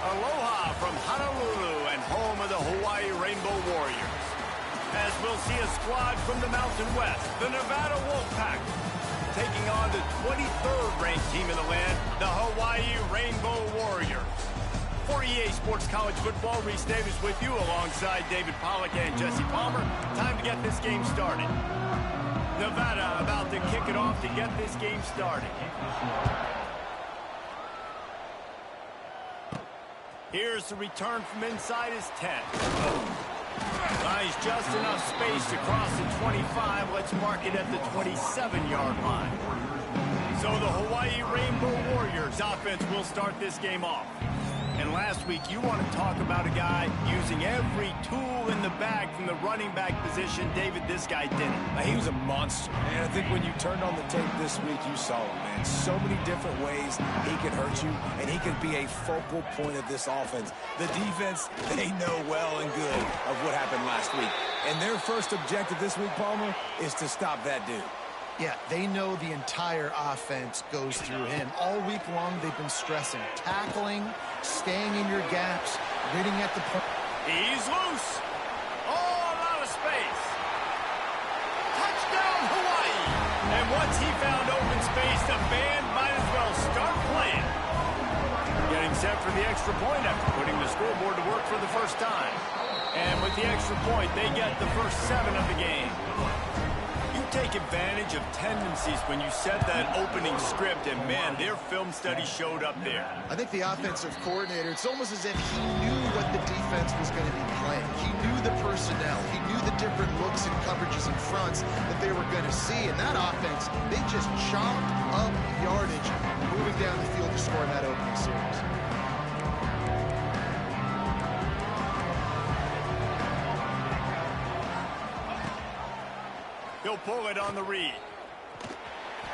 Aloha from Honolulu and home of the Hawaii Rainbow Warriors. As we'll see a squad from the Mountain West, the Nevada Wolfpack, taking on the 23rd ranked team in the land, the Hawaii Rainbow Warriors. For EA Sports College Football, Reese Davis with you alongside David Pollack and Jesse Palmer. Time to get this game started. Nevada about to kick it off to get this game started. Here's the return from inside his 10. Finds just enough space to cross the 25. Let's mark it at the 27-yard line. So the Hawaii Rainbow Warriors offense will start this game off. And last week, you want to talk about a guy using every tool in the bag from the running back position. David, this guy did it. He was a monster. And I think when you turned on the tape this week, you saw it, man. So many different ways he could hurt you, and he could be a focal point of this offense. The defense, they know well and good of what happened last week. And their first objective this week, Palmer, is to stop that dude. Yeah, they know the entire offense goes through him. All week long, they've been stressing tackling, staying in your gaps, reading at the point. He's loose. Oh, a lot of space. Touchdown, Hawaii. And once he found open space, the band might as well start playing. Getting set for the extra point after putting the scoreboard to work for the first time. And with the extra point, they get the first 7 of the game. Take advantage of tendencies when you set that opening script, and man, their film study showed up there. I think the offensive coordinator, it's almost as if he knew what the defense was going to be playing. He knew the personnel. He knew the different looks and coverages and fronts that they were going to see. And that offense, they just chopped up yardage, moving down the field to score in that opening series. He'll pull it on the read.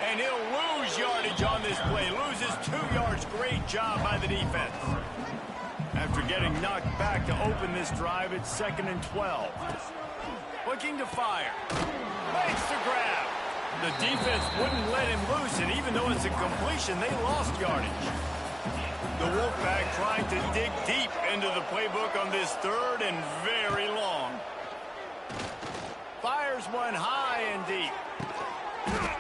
And he'll lose yardage on this play. Loses 2 yards. Great job by the defense. After getting knocked back to open this drive, it's 2nd and 12. Looking to fire. Makes the grab. The defense wouldn't let him loose, and even though it's a completion, they lost yardage. The Wolfpack trying to dig deep into the playbook on this 3rd and very long. Fires one high and deep.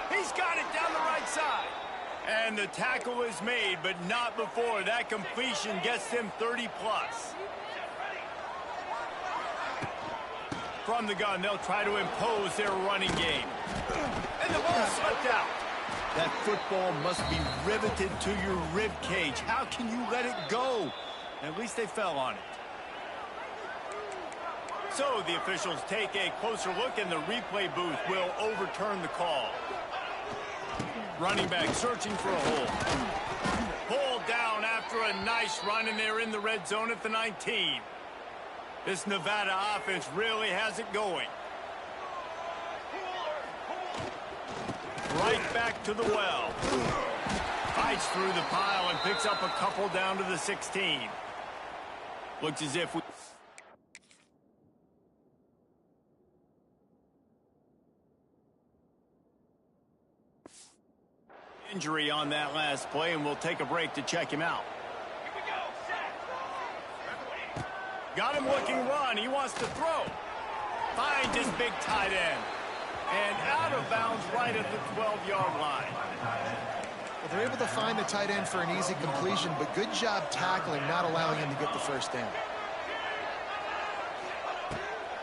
He's got it down the right side. And the tackle is made, but not before. That completion gets them 30-plus. From the gun, they'll try to impose their running game. And the ball slipped out. That football must be riveted to your rib cage. How can you let it go? At least they fell on it. So the officials take a closer look, and the replay booth will overturn the call. Running back searching for a hole. Pulled down after a nice run, and they're in the red zone at the 19. This Nevada offense really has it going. Right back to the well. Fights through the pile and picks up a couple down to the 16. Looks as if we... Injury on that last play, and we'll take a break to check him out. Got him looking run. He wants to throw. Finds his big tight end. And out of bounds right at the 12-yard line. Well, they're able to find the tight end for an easy completion, but good job tackling, not allowing him to get the first down.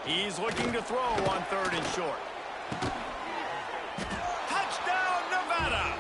He's looking to throw on 3rd and short. Touchdown, Nevada!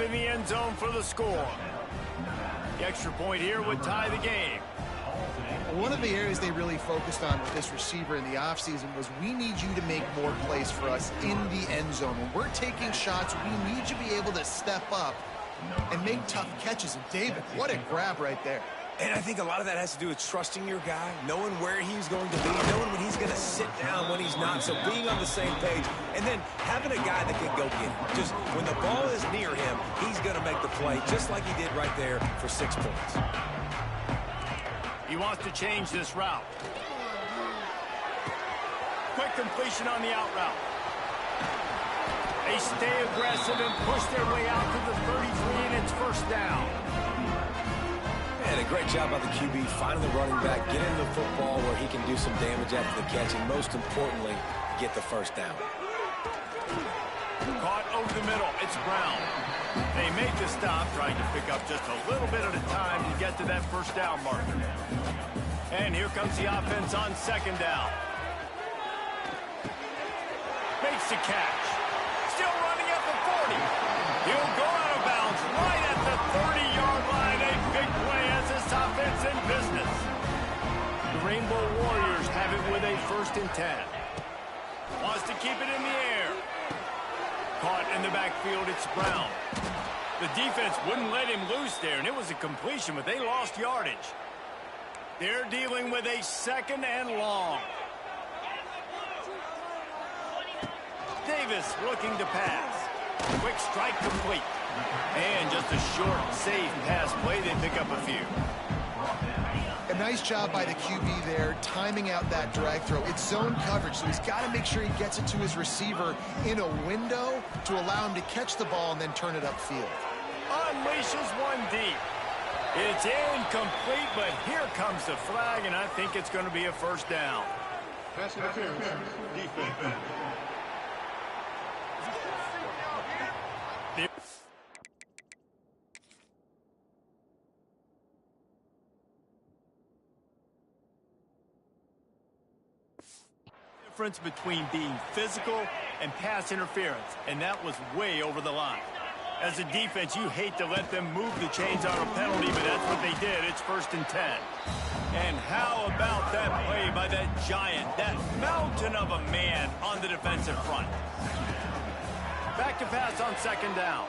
In the end zone for the score. The extra point here would tie the game. One of the areas they really focused on with this receiver in the offseason was we need you to make more plays for us in the end zone. When we're taking shots, we need you to be able to step up and make tough catches. And David, what a grab right there. And I think a lot of that has to do with trusting your guy, knowing where he's going to be, knowing when he's going to sit down, when he's not. So being on the same page, and then having a guy that can go get it. Just when the ball is near him, he's going to make the play, just like he did right there for 6 points. He wants to change this route. Quick completion on the out route. They stay aggressive and push their way out to the 33, and it's first down. And a great job by the QB, finding the running back, getting the football where he can do some damage after the catch, and most importantly, get the first down. Caught over the middle. It's Brown. They make the stop, trying to pick up just a little bit at a time to get to that first down marker. And here comes the offense on second down. Makes the catch. Still running at the 40. He'll go out of bounds right at the 30-yard line. A big play as this offense in business. The Rainbow Warriors have it with a 1st and 10. Wants to keep it in the air. Caught in the backfield, it's Brown. The defense wouldn't let him loose there, and it was a completion, but they lost yardage. They're dealing with a 2nd and long. Davis looking to pass. Quick strike complete. And just a short, safe pass play. They pick up a few. A nice job by the QB there, timing out that drag throw. It's zone coverage, so he's got to make sure he gets it to his receiver in a window to allow him to catch the ball and then turn it upfield. Unleashes one deep. It's incomplete, but here comes the flag, and I think it's going to be a first down. Pass interference. Defense. Difference between being physical and pass interference, and that was way over the line. As a defense, you hate to let them move the chains on a penalty, but that's what they did. It's 1st and 10. And how about that play by that giant, that mountain of a man on the defensive front? Back to pass on second down.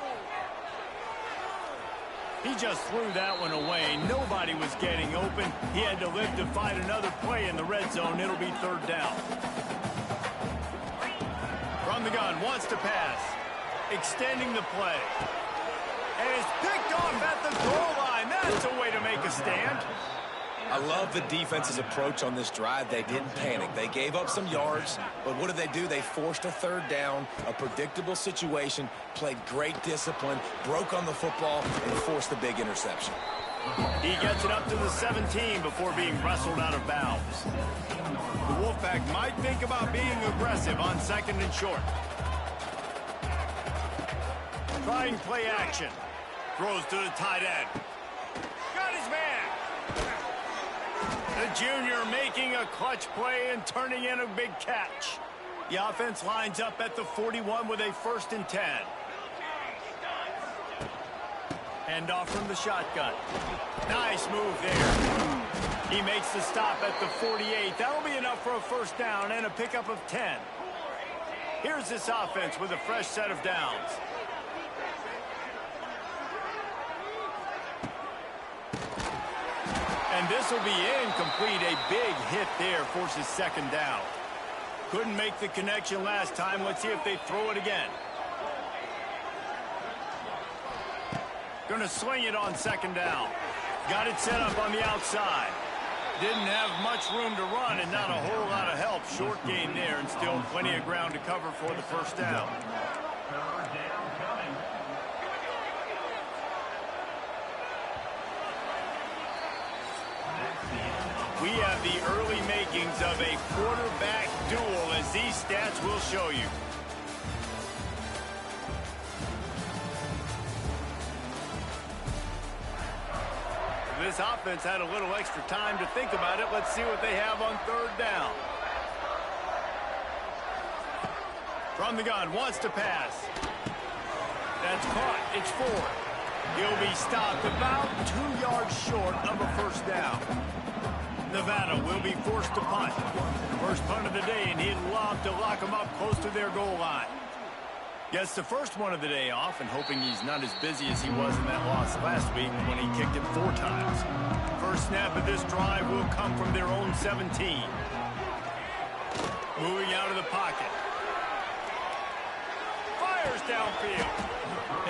He just threw that one away. Nobody was getting open. He had to live to fight another play in the red zone. It'll be third down. From the gun, wants to pass. Extending the play. And it's picked off at the goal line. That's a way to make a stand. I love the defense's approach on this drive. They didn't panic. They gave up some yards, but what did they do? They forced a third down, a predictable situation, played great discipline, broke on the football, and forced the big interception. He gets it up to the 17 before being wrestled out of bounds. The Wolfpack might think about being aggressive on 2nd and short. Trying play action. Throws to the tight end. Got his man. The junior making a clutch play and turning in a big catch. The offense lines up at the 41 with a 1st and 10. Hand off from the shotgun. Nice move there. He makes the stop at the 48. That'll be enough for a first down and a pickup of 10. Here's this offense with a fresh set of downs. And this will be incomplete. A big hit there forces second down. Couldn't make the connection last time. Let's see if they throw it again. Going to sling it on second down. Got it set up on the outside. Didn't have much room to run and not a whole lot of help. Short gain there and still plenty of ground to cover for the first down. We have the early makings of a quarterback duel, as these stats will show you. This offense had a little extra time to think about it. Let's see what they have on third down. From the gun, wants to pass. That's caught. It's Ford. He'll be stopped about 2 yards short of a first down. Nevada will be forced to punt. First punt of the day, and he'd love to lock them up close to their goal line. Gets the first one of the day off and hoping he's not as busy as he was in that loss last week when he kicked it 4 times. First snap of this drive will come from their own 17. Moving out of the pocket. Fires downfield.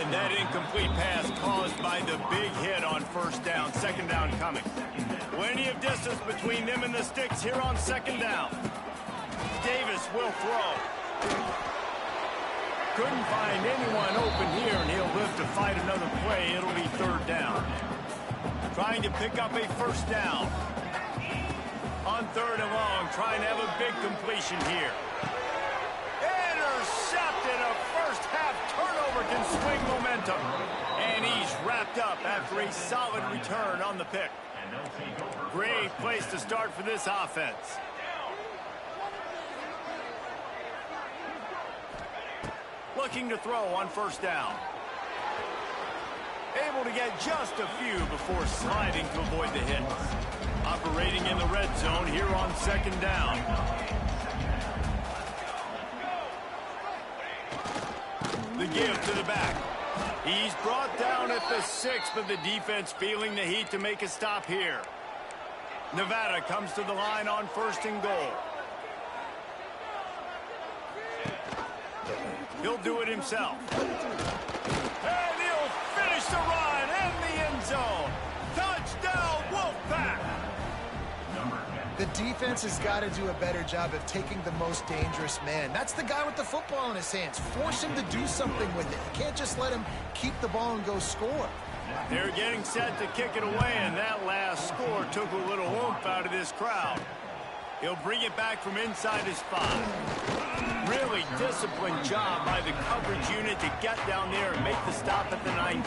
And that incomplete pass caused by the big hit on first down. Second down coming. Plenty of distance between them and the sticks here on second down. Davis will throw. Couldn't find anyone open here, and he'll live to fight another play. It'll be third down. Trying to pick up a first down. On third and long, trying to have a big completion here. Intercepted. A first half turnover can swing momentum. And he's wrapped up after a solid return on the pick. Great place to start for this offense. Looking to throw on first down. Able to get just a few before sliding to avoid the hits. Operating in the red zone here on second down. The give to the back. He's brought down at the 6, but the defense feeling the heat to make a stop here. Nevada comes to the line on first and goal. He'll do it himself. And he'll finish the run in the end zone. Touchdown, Wolfpack! The defense has got to do a better job of taking the most dangerous man. That's the guy with the football in his hands. Force him to do something with it. You can't just let him keep the ball and go score. They're getting set to kick it away, and that last score took a little oomph out of this crowd. He'll bring it back from inside his 5. Really disciplined job by the coverage unit to get down there and make the stop at the 19.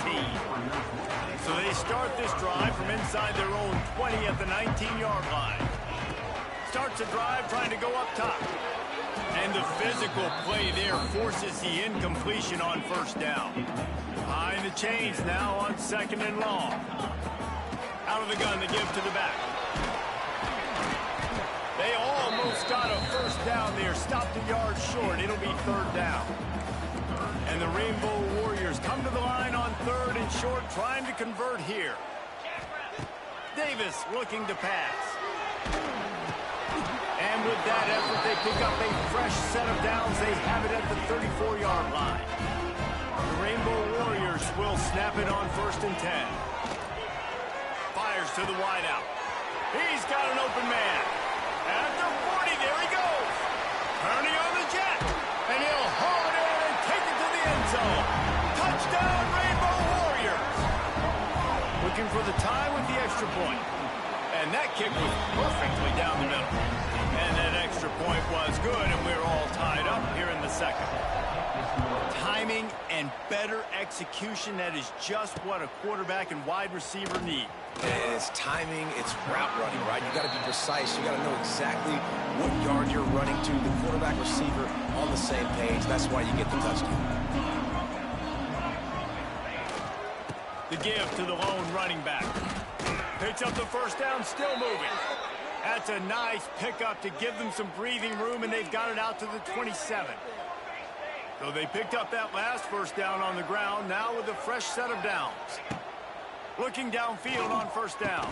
So they start this drive from inside their own 20 at the 19-yard line. Starts a drive trying to go up top. And the physical play there forces the incompletion on first down. Behind the chains now on second and long. Out of the gun, the give to the back. They almost got a first down there. Stopped a yard short. It'll be third down. And the Rainbow Warriors come to the line on third and short, trying to convert here. Davis looking to pass. And with that effort, they pick up a fresh set of downs. They have it at the 34-yard line. The Rainbow Warriors will snap it on first and 10. Fires to the wideout. He's got an open man. At the 40, there he goes. Turning on the jet. And he'll haul it in and take it to the end zone. Touchdown, Rainbow Warriors. Looking for the tie with the extra point. And that kick was perfectly down the middle. And that extra point was good, and we're all tied up here in the second. Timing and better execution, that is just what a quarterback and wide receiver need. And it's timing, it's route running, right? You got to be precise. You got to know exactly what yard you're running to. The quarterback, receiver on the same page. That's why you get the touchdown. The give to the lone running back. Picks up the first down, still moving. That's a nice pickup to give them some breathing room, and they've got it out to the 27. So they picked up that last first down on the ground, now with a fresh set of downs. Looking downfield on first down.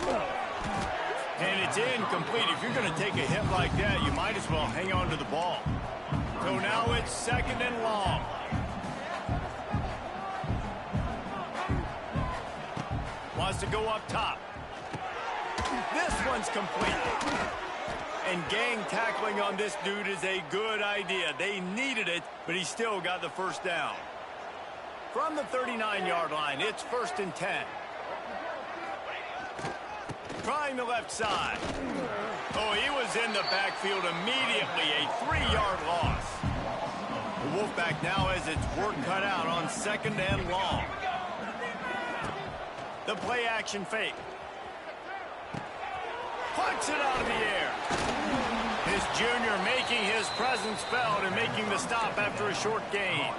And it's incomplete. If you're going to take a hit like that, you might as well hang on to the ball. So now it's second and long. Wants to go up top. This one's complete. And gang tackling on this dude is a good idea. They needed it, but he still got the first down. From the 39-yard line, it's first and 10. Trying the left side. Oh, he was in the backfield immediately. A 3-yard loss. The Wolfpack now has its work cut out on second and long. The play action fake. Punts it out of the air. His junior making his presence felt and making the stop after a short gain.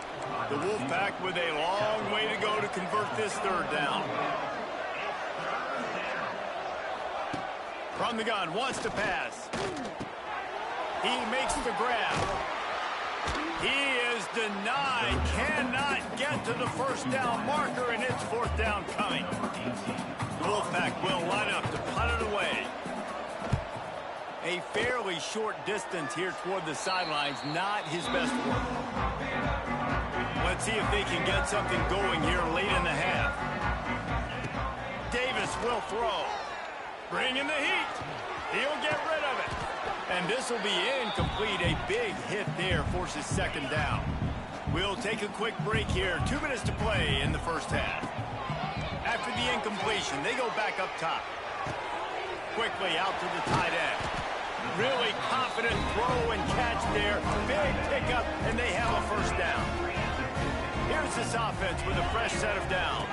The Wolfpack with a long way to go to convert this third down. From the gun, wants to pass. He makes the grab. He is denied. Cannot get to the first down marker, and it's fourth down coming. The Wolfpack will line up to punt it away. A fairly short distance here toward the sidelines, not his best work. Let's see if they can get something going here late in the half. Davis will throw. Bring in the heat. He'll get rid of it. And this will be incomplete. A big hit there forces second down. We'll take a quick break here. 2 minutes to play in the first half. After the incompletion, they go back up top. Quickly out to the tight end. Really confident throw and catch there. Big pickup, and they have a first down. Here's this offense with a fresh set of downs.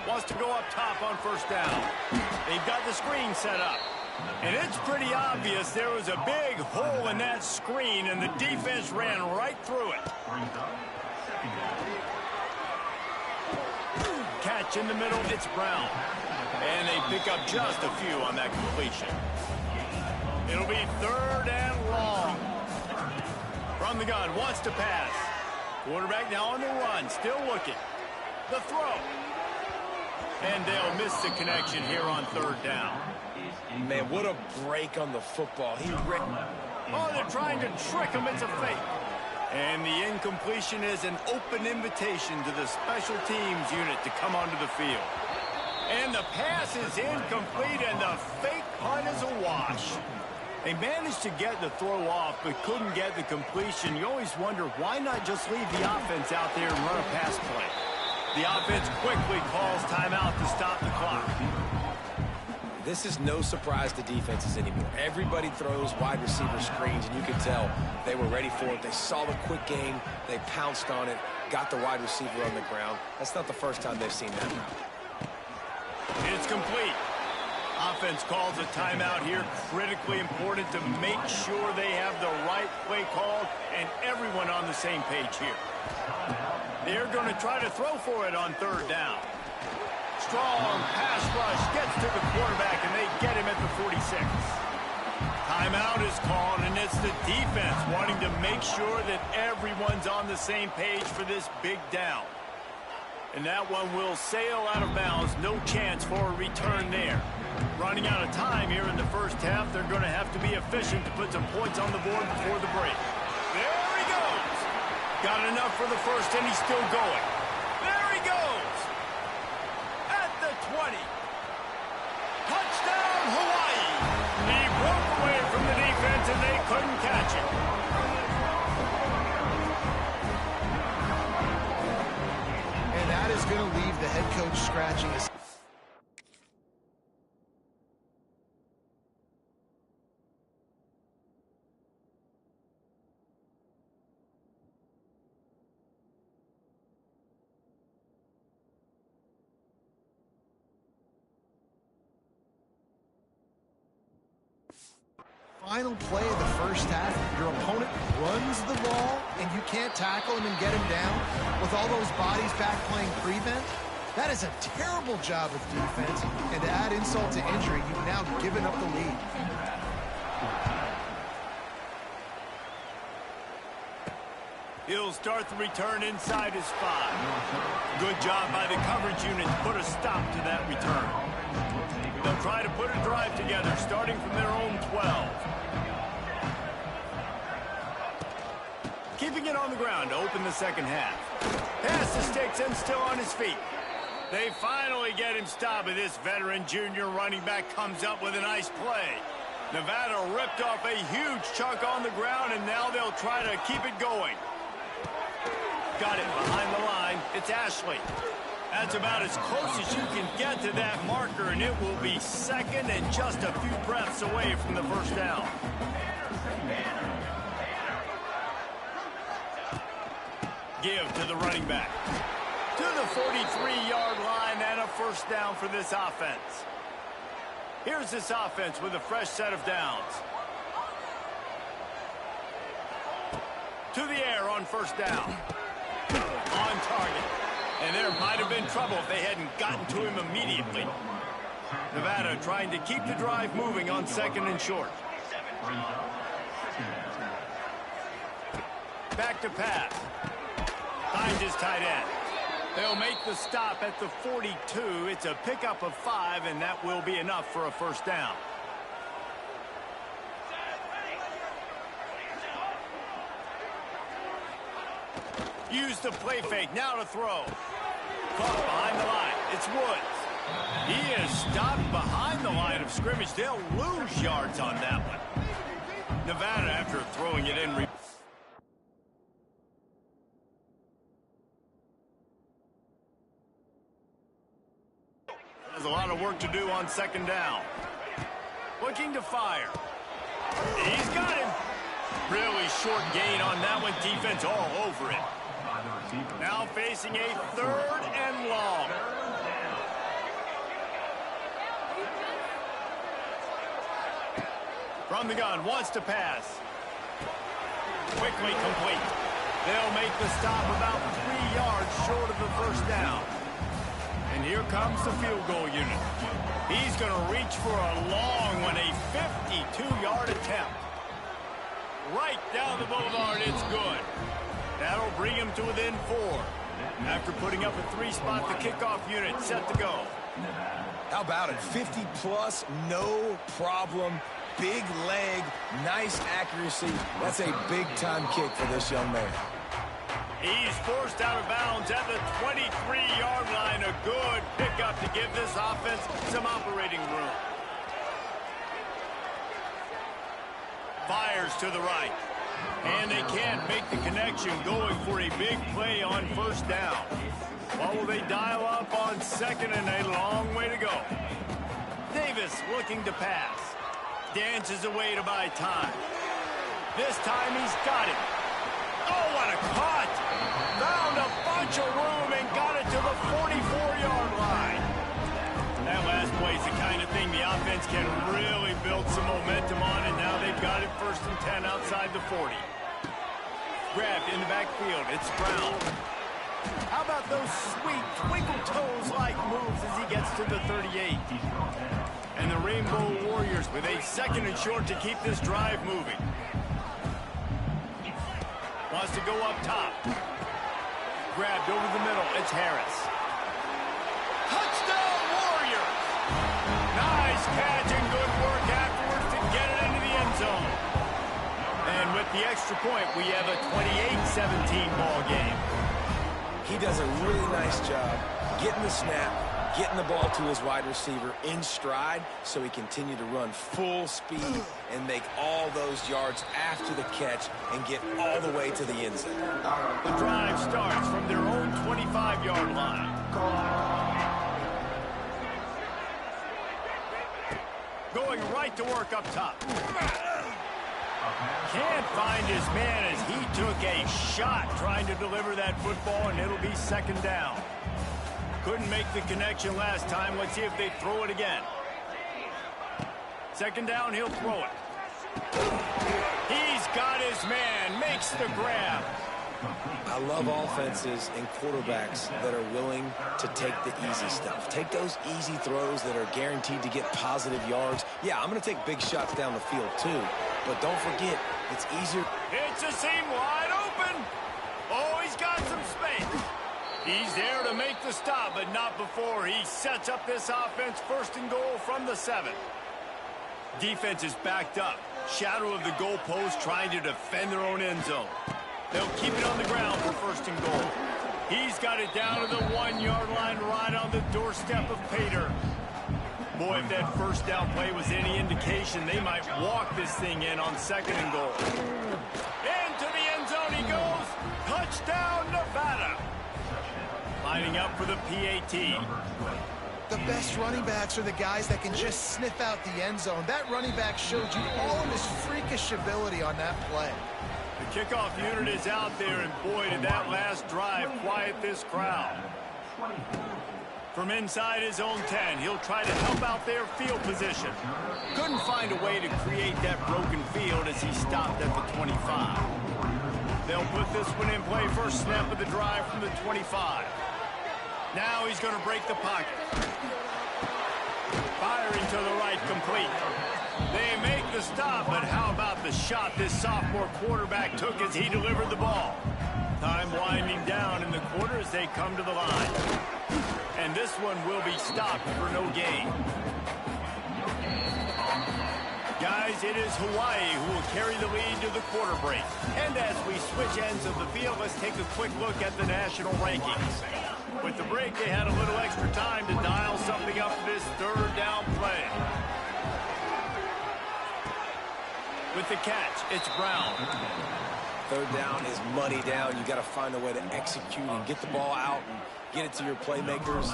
Wants to go up top on first down. They've got the screen set up. And it's pretty obvious there was a big hole in that screen, and the defense ran right through it. Catch in the middle, it's Brown. And they pick up just a few on that completion. It'll be third and long. From the gun, wants to pass. Quarterback now on the run, still looking. The throw. And they'll miss the connection here on third down. Man, what a break on the football. Oh, they're trying to trick him. It's a fake. And the incompletion is an open invitation to the special teams unit to come onto the field. And the pass is incomplete, and the fake punt is a wash. They managed to get the throw off, but couldn't get the completion. You always wonder, why not just leave the offense out there and run a pass play? The offense quickly calls timeout to stop the clock. This is no surprise to defenses anymore. Everybody throws wide receiver screens, and you can tell they were ready for it. They saw the quick game. They pounced on it, got the wide receiver on the ground. That's not the first time they've seen that route. It's complete. Offense calls a timeout here. Critically important to make sure they have the right play called and everyone on the same page here. They're going to try to throw for it on third down. Strong pass rush gets to the quarterback, and they get him at the 46. Timeout is called, and it's the defense wanting to make sure that everyone's on the same page for this big down. And that one will sail out of bounds. No chance for a return there. Running out of time here in the first half. They're going to have to be efficient to put some points on the board before the break. There he goes. Got enough for the first, and he's still going. There he goes. At the 20. Touchdown, Hawaii. He broke away from the defense, and they couldn't catch it. And that is going to leave the head coach scratching his... Final play of the first half, your opponent runs the ball, and you can't tackle him and get him down with all those bodies back playing prevent. That is a terrible job of defense, and to add insult to injury, you've now given up the lead. He'll start the return inside his 5. Good job by the coverage unit to put a stop to that return. They'll try to put a drive together, starting from their own 12. Keeping it on the ground to open the second half. Pass to Sticks still on his feet. They finally get him stopped, and this veteran junior running back comes up with a nice play. Nevada ripped off a huge chunk on the ground, and now they'll try to keep it going. Got it behind the line. It's Ashley. That's about as close as you can get to that marker, and it will be second and just a few breaths away from the first down. Give to the running back. To the 43-yard line, and a first down for this offense. Here's this offense with a fresh set of downs. To the air on first down. On target. And there might have been trouble if they hadn't gotten to him immediately. Nevada trying to keep the drive moving on second and short. Back to pass. Finds his tight end. They'll make the stop at the 42. It's a pickup of 5, and that will be enough for a first down. Use the play fake. Now to throw. Caught behind the line. It's Woods. He is stopped behind the line of scrimmage. They'll lose yards on that one. Nevada, after throwing it in. There's a lot of work to do on second down. Looking to fire. He's got him. Really short gain on that one. Defense all over it. Now facing a 3rd and long. From the gun, wants to pass. Quickly complete. They'll make the stop about 3 yards short of the first down. And here comes the field goal unit. He's going to reach for a long one, a 52-yard attempt. Right down the boulevard, it's good. That'll bring him to within 4. After putting up a 3-spot, the kickoff unit set to go. How about it? 50-plus, no problem. Big leg, nice accuracy. That's a big-time kick for this young man. He's forced out of bounds at the 23-yard line. A good pickup to give this offense some operating room. Fires to the right. And they can't make the connection, going for a big play on first down. What will they dial up on second, and a long way to go? Davis looking to pass. Dances away to buy time. This time he's got it. Oh, what a cut! Found a bunch of room and got it to the 44-yard line. That last play is the kind of thing the offense can really build some momentum on, and now they've got it 1st and 10 outside the 40. Grabbed in the backfield. It's Brown. How about those sweet twinkle toes-like moves as he gets to the 38? And the Rainbow Warriors with a 2nd and short to keep this drive moving. Wants to go up top. Grabbed over the middle. It's Harris. Touchdown Warriors! Nice catch and good work afterwards to get it into the end zone. And with the extra point, we have a 28-17 ball game. He does a really nice job getting the snap, getting the ball to his wide receiver in stride so he continue to run full speed and make all those yards after the catch and get all the way to the end zone. The drive starts from their own 25-yard line. Going right to work up top. Can't find his man as he took a shot trying to deliver that football, and it'll be 2nd down. Couldn't make the connection last time. Let's see if they throw it again. 2nd down, he'll throw it. He's got his man, makes the grab. I love offenses and quarterbacks that are willing to take the easy stuff. Take those easy throws that are guaranteed to get positive yards. Yeah, I'm going to take big shots down the field too, but don't forget, it's easier. It's a seam wide open. Oh, he's got some space. He's there to make the stop, but not before he sets up this offense 1st and goal from the 7. Defense is backed up. Shadow of the goalpost trying to defend their own end zone. They'll keep it on the ground for 1st and goal. He's got it down to the 1-yard line right on the doorstep of Pater. Boy, if that first down play was any indication, they might walk this thing in on 2nd and goal. Into the end zone he goes. Touchdown, Nevada. Lining up for the PAT. The best running backs are the guys that can just sniff out the end zone. That running back showed you all of his freakish ability on that play. The kickoff unit is out there, and boy, did that last drive quiet this crowd. From inside his own 10, he'll try to help out their field position. Couldn't find a way to create that broken field as he stopped at the 25. They'll put this one in play, first snap of the drive from the 25. Now he's going to break the pocket. Firing to the right, complete. They make the stop, but how about the shot this sophomore quarterback took as he delivered the ball? Time winding down in the quarter as they come to the line. And this one will be stopped for no gain. Guys, it is Hawaii who will carry the lead to the quarter break. And as we switch ends of the field, let's take a quick look at the national rankings. With the break, they had a little extra time to dial something up for this third down play. With the catch, it's Brown. Third down is money down. You got to find a way to execute and get the ball out and get it to your playmakers.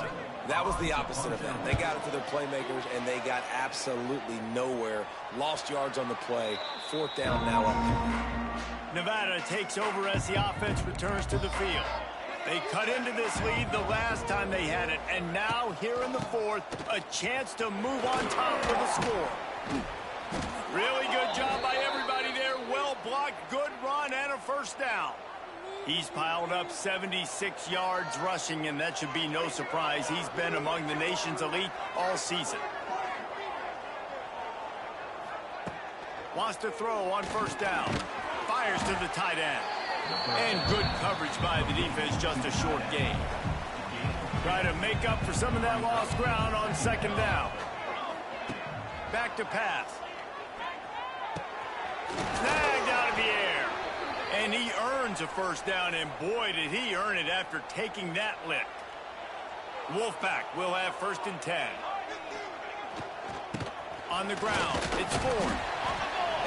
That was the opposite of that. They got it to their playmakers, and they got absolutely nowhere. Lost yards on the play. Fourth down now up. Nevada takes over as the offense returns to the field. They cut into this lead the last time they had it, and now here in the fourth, a chance to move on top with a score. Really good job by everybody there. Well blocked, good run, and a first down. He's piled up 76 yards rushing, and that should be no surprise. He's been among the nation's elite all season. Wants to throw on first down. Fires to the tight end. And good coverage by the defense, just a short gain. Try to make up for some of that lost ground on second down. Back to pass. Snagged out of the air. And he earns a first down, and boy, did he earn it after taking that lick. Wolfpack will have first and 10. On the ground, it's Ford.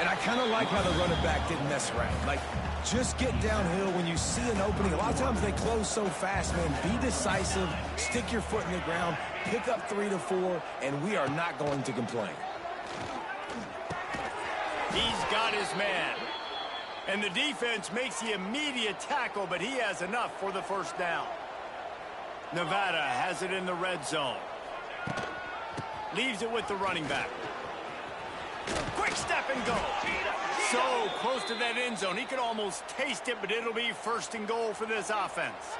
And I kind of like how the running back didn't mess around. Like, just get downhill when you see an opening. A lot of times they close so fast, man. Be decisive, stick your foot in the ground, pick up 3 to 4, and we are not going to complain. He's got his man. And the defense makes the immediate tackle, but he has enough for the first down. Nevada has it in the red zone. Leaves it with the running back. Quick step and go. So close to that end zone. He could almost taste it, but it'll be first and goal for this offense.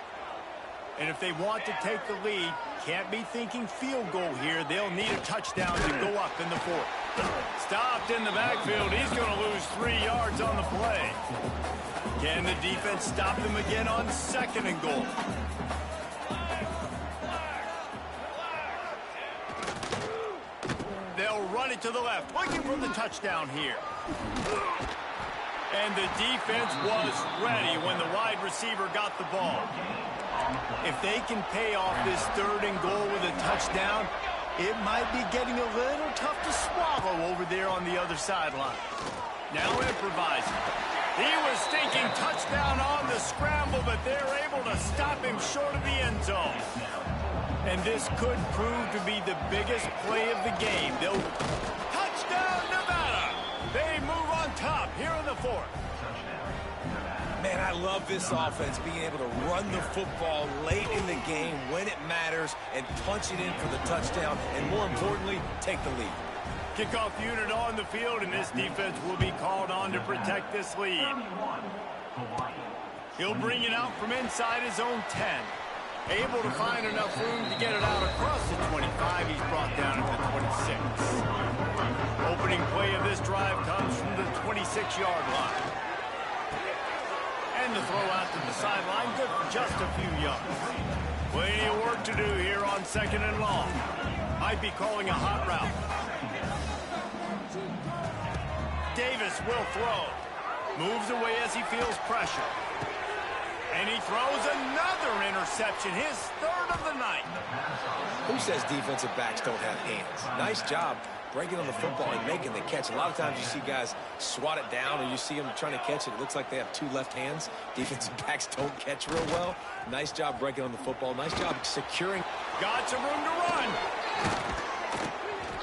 And if they want to take the lead, can't be thinking field goal here. They'll need a touchdown to go up in the fourth. Stopped in the backfield. He's going to lose 3 yards on the play. Can the defense stop them again on second and goal? They'll run it to the left, looking for the touchdown here. And the defense was ready when the wide receiver got the ball. If they can pay off this third and goal with a touchdown, it might be getting a little tough to swallow over there on the other sideline. Now improvising. He was thinking touchdown on the scramble, but they're able to stop him short of the end zone. And this could prove to be the biggest play of the game. They'll touchdown Nevada. They move on top here in the fourth. Man, I love this offense, being able to run the football late in the game when it matters and punch it in for the touchdown, and more importantly, take the lead. Kickoff unit on the field, and this defense will be called on to protect this lead. He'll bring it out from inside his own 10. Able to find enough room to get it out across the 25. He's brought down at the 26. Opening play of this drive comes from the 26-yard line. And the throw out to the sideline, good for just a few yards. Plenty of work to do here on second and long. Might be calling a hot route. Davis will throw. Moves away as he feels pressure. And he throws another interception, his third of the night. Who says defensive backs don't have hands? Nice job breaking on the football and making the catch. A lot of times you see guys swat it down, or you see them trying to catch it. It looks like they have 2 left hands. Defensive backs don't catch real well. Nice job breaking on the football. Nice job securing. Got some room to run.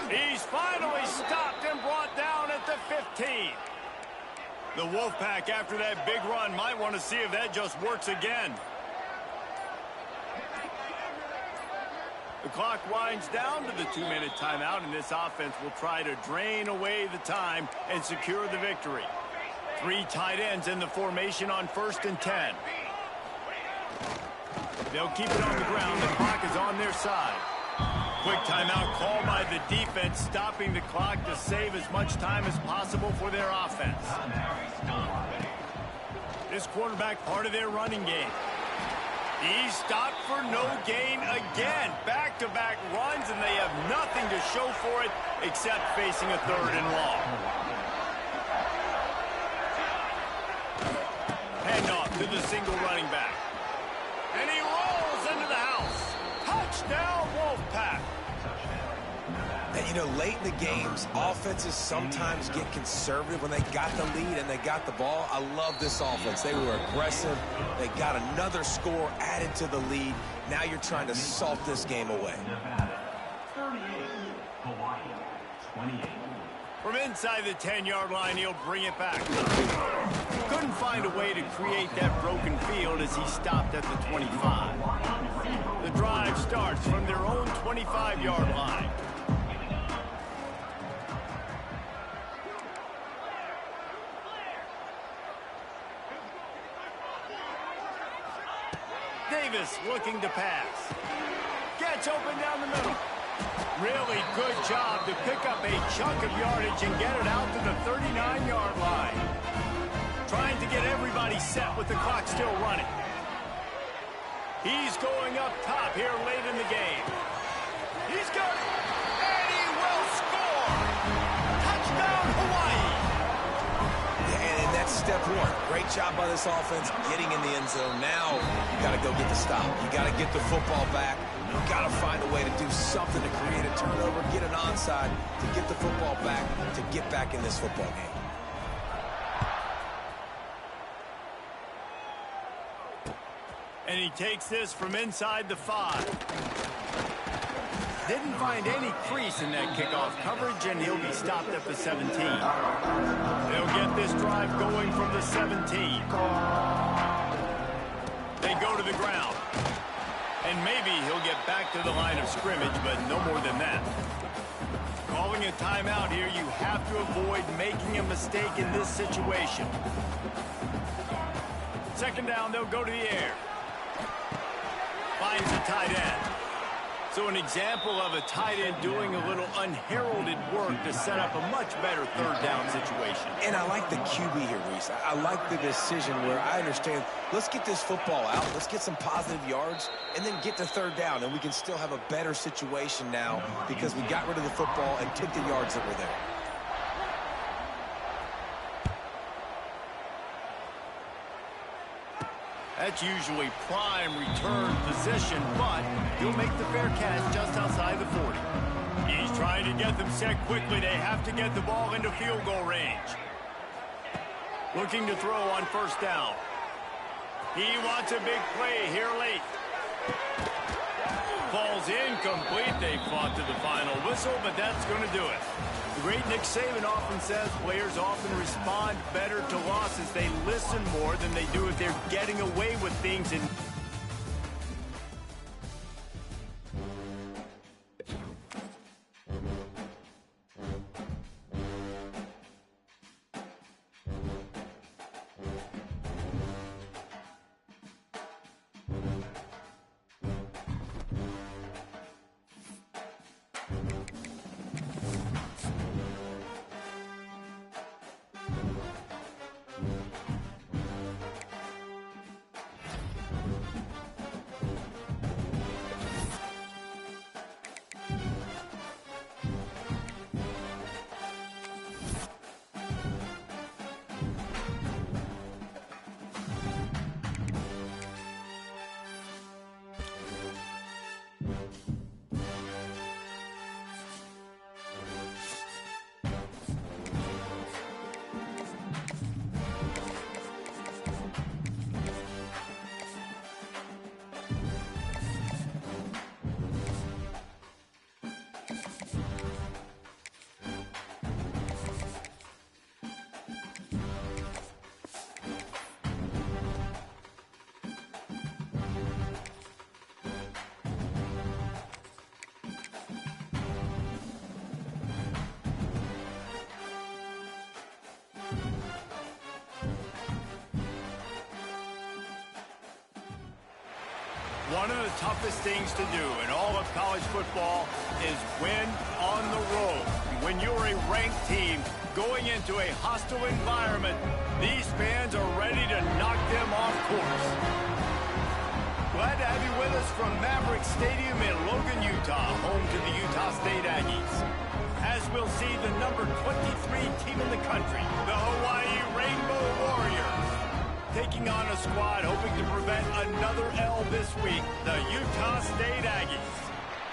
He's finally stopped and brought down at the 15. The Wolfpack, after that big run, might want to see if that just works again. The clock winds down to the 2-minute timeout, and this offense will try to drain away the time and secure the victory. 3 tight ends in the formation on first and 10. They'll keep it on the ground. The clock is on their side. Quick timeout call by the defense, stopping the clock to save as much time as possible for their offense. This quarterback part of their running game. He's stopped for no gain again. Back-to-back runs, and they have nothing to show for it except facing a 3rd and long. Handoff to the single running back. And he rolls into the house. Touchdown, Wolfpack. And, you know, late in the games, offenses sometimes get conservative when they got the lead and they got the ball. I love this offense. They were aggressive. They got another score added to the lead. Now you're trying to salt this game away. From inside the 10-yard line, he'll bring it back. Couldn't find a way to create that broken field as he stopped at the 25. The drive starts from their own 25-yard line. Davis looking to pass. Gets open down the middle. Really good job to pick up a chunk of yardage and get it out to the 39-yard line. Trying to get everybody set with the clock still running. He's going up top here late in the game. He's got it, and he will score. Touchdown, Hawaii. And that's step one. Great job by this offense getting in the end zone. Now you got to go get the stop. You got to get the football back. You got to find a way to do something to create a turnover, get an onside, to get the football back, to get back in this football game. And he takes this from inside the 5. Didn't find any crease in that kickoff coverage, and he'll be stopped at the 17. They'll get this drive going from the 17. They go to the ground. And maybe he'll get back to the line of scrimmage, but no more than that. Calling a timeout here, you have to avoid making a mistake in this situation. 2nd down, they'll go to the air. Finds the tight end. So an example of a tight end doing a little unheralded work to set up a much better 3rd down situation. And I like the QB here, Reese. I like the decision where I understand, let's get this football out, let's get some positive yards, and then get to 3rd down, and we can still have a better situation now because we got rid of the football and took the yards that were there. That's usually prime return position, but he'll make the fair catch just outside the 40. He's trying to get them set quickly. They have to get the ball into field goal range. Looking to throw on 1st down. He wants a big play here late. Falls incomplete. They fought to the final whistle, but that's going to do it. The great Nick Saban often says players often respond better to losses. They listen more than they do if they're getting away with things. And One of the toughest things to do in all of college football is win on the road. When you're a ranked team going into a hostile environment, these fans are ready to knock them off course. Glad to have you with us from Maverick Stadium in Logan, Utah, home to the Utah State Aggies. As we'll see the number 23 team in the country, the Hawaii Rainbow Warriors, taking on a squad hoping to prevent another L this week, the Utah State Aggies.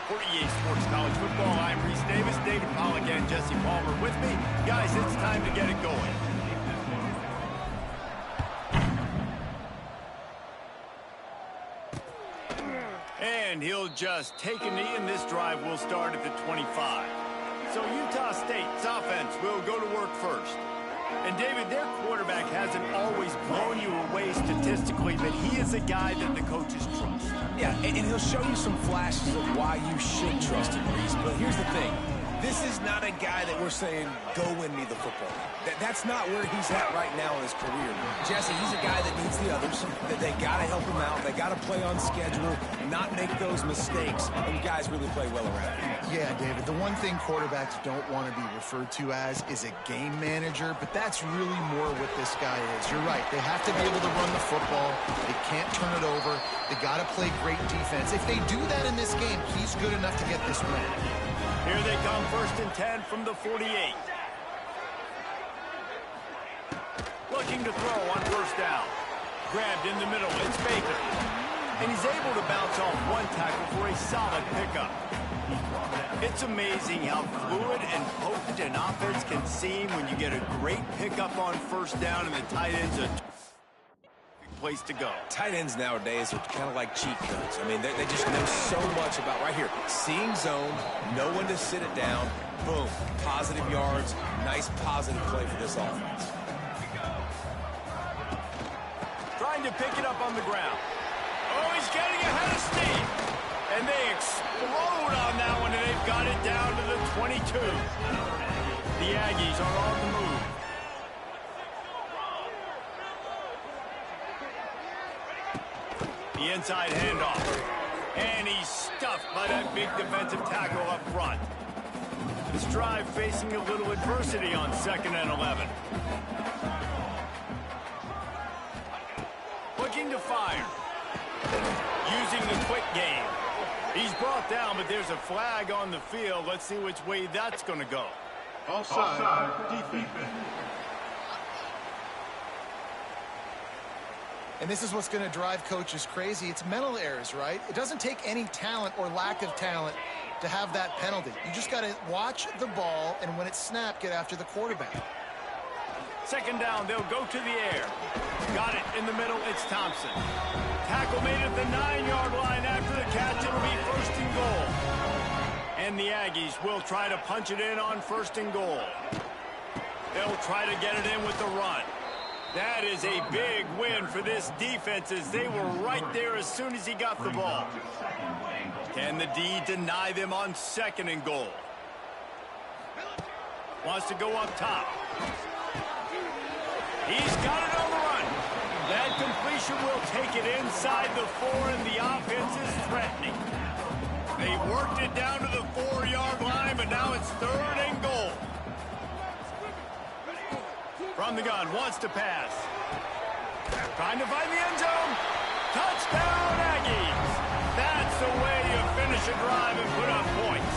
For EA Sports College Football, I'm Reese Davis, David Pollack, and Jesse Palmer with me. Guys, it's time to get it going. And he'll just take a knee, and this drive will start at the 25. So Utah State's offense will go to work first. And, David, their quarterback hasn't always blown you away statistically, but he is a guy that the coaches trust. Yeah, and he'll show you some flashes of why you should trust him, Reese. But here's the thing. This is not a guy that we're saying, go win me the football. That's not where he's at right now in his career. Jesse, he's a guy that needs the others. That they got to help him out. They got to play on schedule, not make those mistakes, and guys really play well around him. Yeah, David, the one thing quarterbacks don't want to be referred to as is a game manager, but that's really more what this guy is. You're right. They have to be able to run the football. They can't turn it over. They got to play great defense. If they do that in this game, he's good enough to get this win. Here they come, 1st and 10 from the 48. Looking to throw on 1st down. Grabbed in the middle, it's Baker. And he's able to bounce off one tackle for a solid pickup. It's amazing how fluid and potent an offense can seem when you get a great pickup on 1st down and the tight end's a place to go. Tight ends nowadays are kind of like cheat codes. I mean, they just know so much about right here. Seeing zone, know when to sit it down, boom, positive yards, nice positive play for this offense. Trying to pick it up on the ground. Oh, he's getting ahead of steam. And they explode on that one, and they've got it down to the 22. The Aggies are on the move. The inside handoff. And he's stuffed by that big defensive tackle up front. This drive facing a little adversity on 2nd and 11. Looking to fire. Using the quick game. He's brought down, but there's a flag on the field. Let's see which way that's going to go. Offside, defense. And this is what's going to drive coaches crazy. It's mental errors, right? It doesn't take any talent or lack of talent to have that penalty. You just got to watch the ball, and when it's snapped, get after the quarterback. 2nd down, they'll go to the air. Got it in the middle, it's Thompson. Tackle made at the 9-yard line. After the catch, it'll be 1st and goal. And the Aggies will try to punch it in on 1st and goal. They'll try to get it in with the run. That is a big win for this defense as they were right there as soon as he got the ball. Can the D deny them on 2nd and goal? Wants to go up top. He's got it on the run. That completion will take it inside the 4, and the offense is threatening. They worked it down to the 4-yard line, but now it's 3rd and goal. From the gun, wants to pass. Trying to find the end zone. Touchdown, Aggies. That's the way you finish a drive and put up points.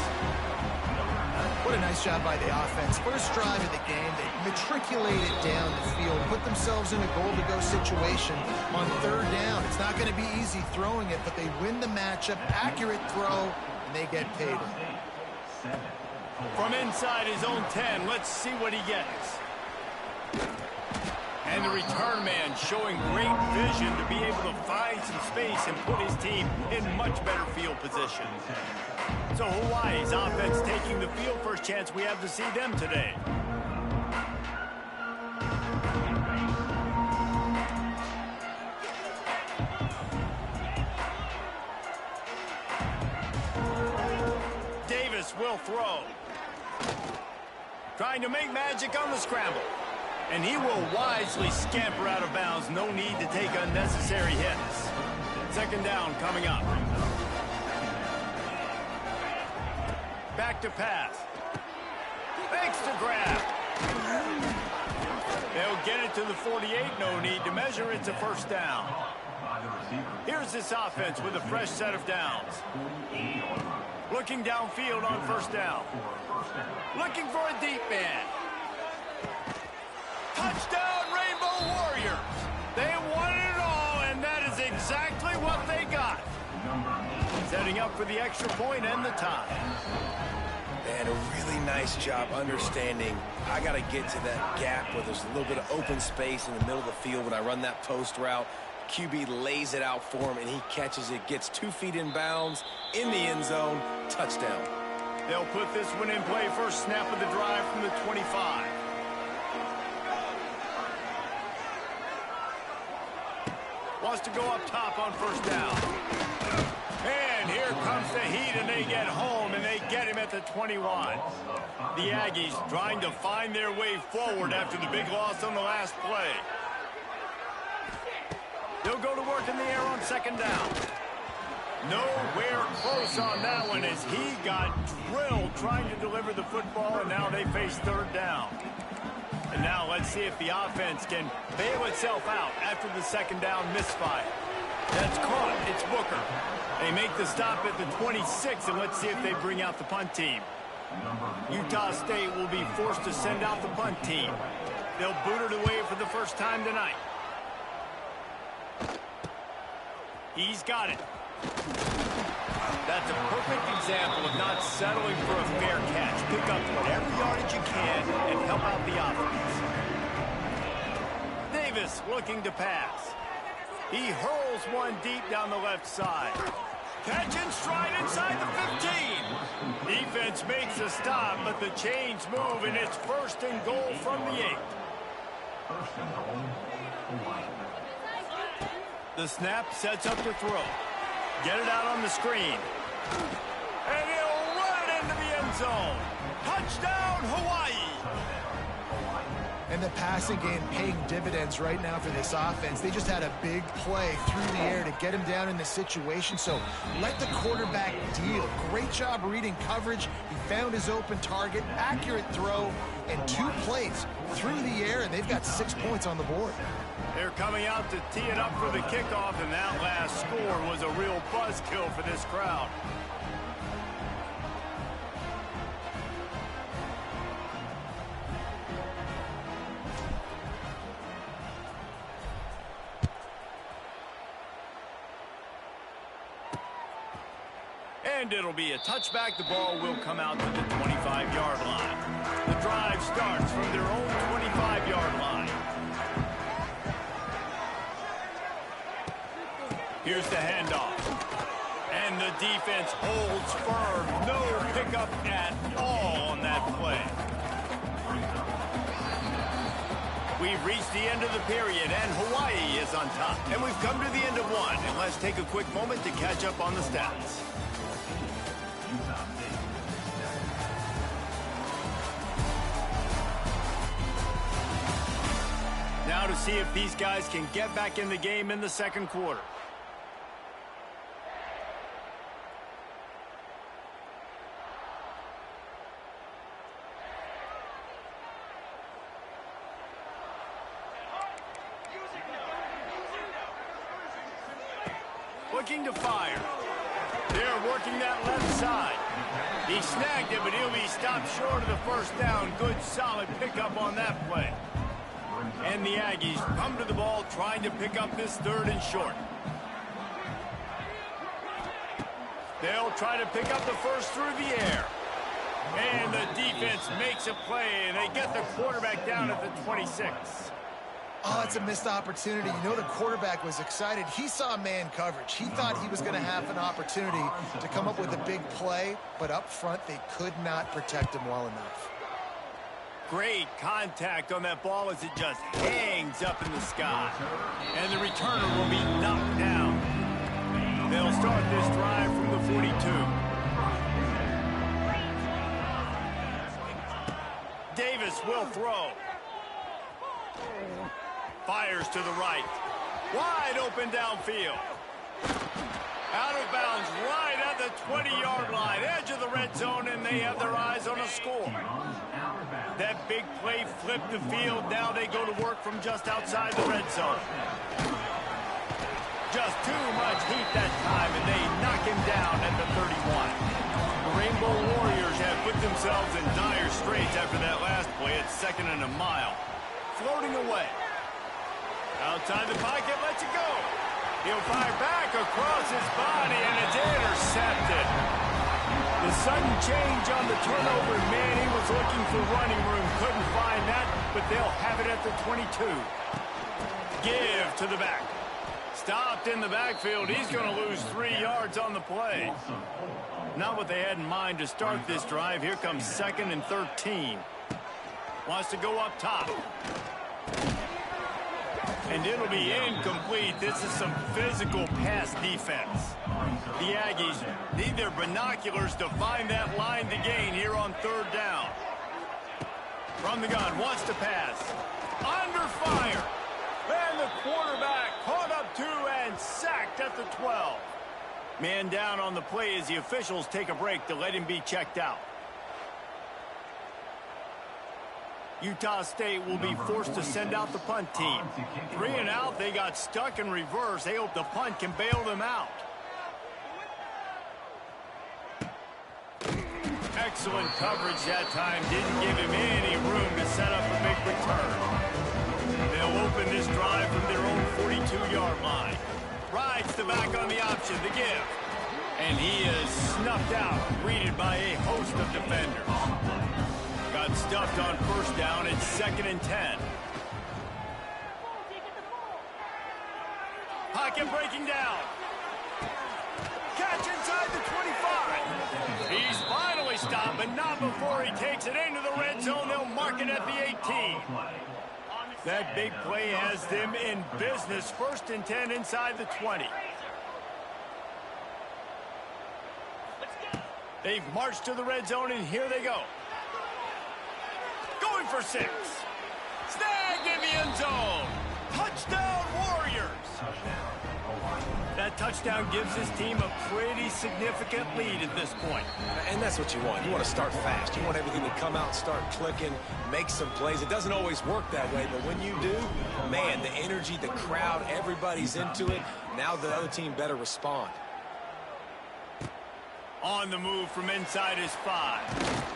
What a nice job by the offense. First drive of the game, they matriculated down the field, put themselves in a goal-to-go situation on 3rd down. It's not going to be easy throwing it, but they win the matchup, accurate throw, and they get paid. From inside his own 10, let's see what he gets. And the return man showing great vision to be able to find some space and put his team in much better field position. So Hawaii's offense taking the field. First chance we have to see them today. Davis will throw. Trying to make magic on the scramble. And he will wisely scamper out of bounds. No need to take unnecessary hits. Second down coming up. Back to pass. Fakes to grab. They'll get it to the 48. No need to measure. It's a first down. Here's this offense with a fresh set of downs. Looking downfield on first down. Looking for a deep man. Touchdown, Rainbow Warriors. They wanted it all, and that is exactly what they got. Setting up for the extra point and the tie. And a really nice job understanding I got to get to that gap where there's a little bit of open space in the middle of the field when I run that post route. QB lays it out for him, and he catches it, gets 2 feet in bounds, in the end zone, touchdown. They'll put this one in play first snap of the drive from the 25. Wants to go up top on first down. And here comes the heat, and they get home, and they get him at the 21. The Aggies trying to find their way forward after the big loss on the last play. They'll go to work in the air on second down. Nowhere close on that one as he got drilled trying to deliver the football, and now they face third down. And now let's see if the offense can bail itself out after the second down misfire. That's caught. It's Booker. They make the stop at the 26, and let's see if they bring out the punt team. Utah State will be forced to send out the punt team. They'll boot it away for the first time tonight. He's got it. That's a perfect example of not settling for a fair catch. Pick up whatever yardage you can and help out the offense. Davis looking to pass. He hurls one deep down the left side. Catch and stride inside the 15. Defense makes a stop, but the chains move, and it's first and goal from the 8. The snap sets up the throw. Get it out on the screen. And he'll run it into the end zone. Touchdown, Hawaii. And the passing game paying dividends right now for this offense. They just had a big play through the air to get him down in the situation. So let the quarterback deal. Great job reading coverage. He found his open target, accurate throw, and 2 plays through the air, and they've got 6 points on the board. They're coming out to tee it up for the kickoff, and that last score was a real buzzkill for this crowd. And it'll be a touchback. The ball will come out to the 25-yard line. The drive starts from their own 25-yard line. Here's the handoff. And the defense holds firm. No pickup at all on that play. We've reached the end of the period, and Hawaii is on top. And we've come to the end of one. And let's take a quick moment to catch up on the stats. Now to see if these guys can get back in the game in the second quarter. Looking to fire. They're working that left side. He snagged it, but he'll be stopped short of the first down. Good, solid pickup on that play. And the Aggies come to the ball trying to pick up this third and short. They'll try to pick up the first through the air. And the defense makes a play, and they get the quarterback down at the 26. Oh, it's a missed opportunity. You know the quarterback was excited. He saw man coverage. He thought he was going to have an opportunity to come up with a big play, but up front they could not protect him well enough. Great contact on that ball as it just hangs up in the sky. And the returner will be knocked down. They'll start this drive from the 42. Davis will throw. Fires to the right. Wide open downfield. the 20-yard line, edge of the red zone, and they have their eyes on a score. That big play flipped the field. Now they go to work from just outside the red zone. Just too much heat that time, and they knock him down at the 31. The Rainbow Warriors have put themselves in dire straits after that last play. It's 2nd and a mile. Floating away. Outside the pocket, lets it go. He'll fire back across his body, and it's intercepted. The sudden change on the turnover, man, he was looking for running room. Couldn't find that, but they'll have it at the 22. Give to the back. Stopped in the backfield. He's going to lose 3 yards on the play. Not what they had in mind to start this drive. Here comes 2nd and 13. Wants to go up top. And it'll be incomplete. This is some physical pass defense. The Aggies need their binoculars to find that line to gain here on 3rd down. From the gun, wants to pass. Under fire. And the quarterback caught up to and sacked at the 12. Man down on the play as the officials take a break to let him be checked out. Utah State will be forced to send out the punt team. 3 and out, they got stuck in reverse. They hope the punt can bail them out. Excellent coverage that time. Didn't give him any room to set up a big return. They'll open this drive from their own 42-yard line. Rides the back on the option, the give. And he is snuffed out, greeted by a host of defenders. Got stuffed on 1st down. It's 2nd and 10. Pocket breaking down. Catch inside the 25. He's finally stopped, but not before he takes it into the red zone. They'll mark it at the 18. That big play has them in business. 1st and 10 inside the 20. They've marched to the red zone, and here they go. Going for 6. Snagged in the end zone. Touchdown, Warriors. That touchdown gives his team a pretty significant lead at this point. And that's what you want. You want to start fast. You want everything to come out, start clicking, make some plays. It doesn't always work that way, but when you do, man, the energy, the crowd, everybody's into it. Now the other team better respond. On the move from inside his 5.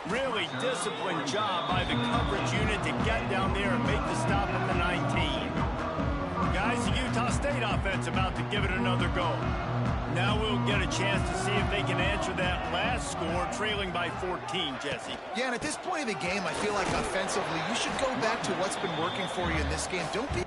Really disciplined job by the coverage unit to get down there and make the stop at the 19. Guys, the Utah State offense about to give it another go. Now we'll get a chance to see if they can answer that last score, trailing by 14, Jesse. Yeah, and at this point of the game, I feel like offensively, you should go back to what's been working for you in this game. Don't be...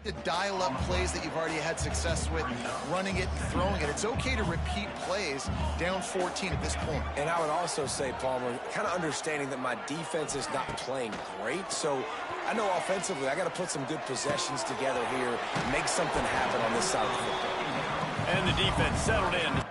to dial up plays that you've already had success with, running it and throwing it. It's okay to repeat plays down 14 at this point. And I would also say, Palmer, kind of understanding that my defense is not playing great, so I know offensively I got to put some good possessions together here, make something happen on this side of the football. And the defense settled in.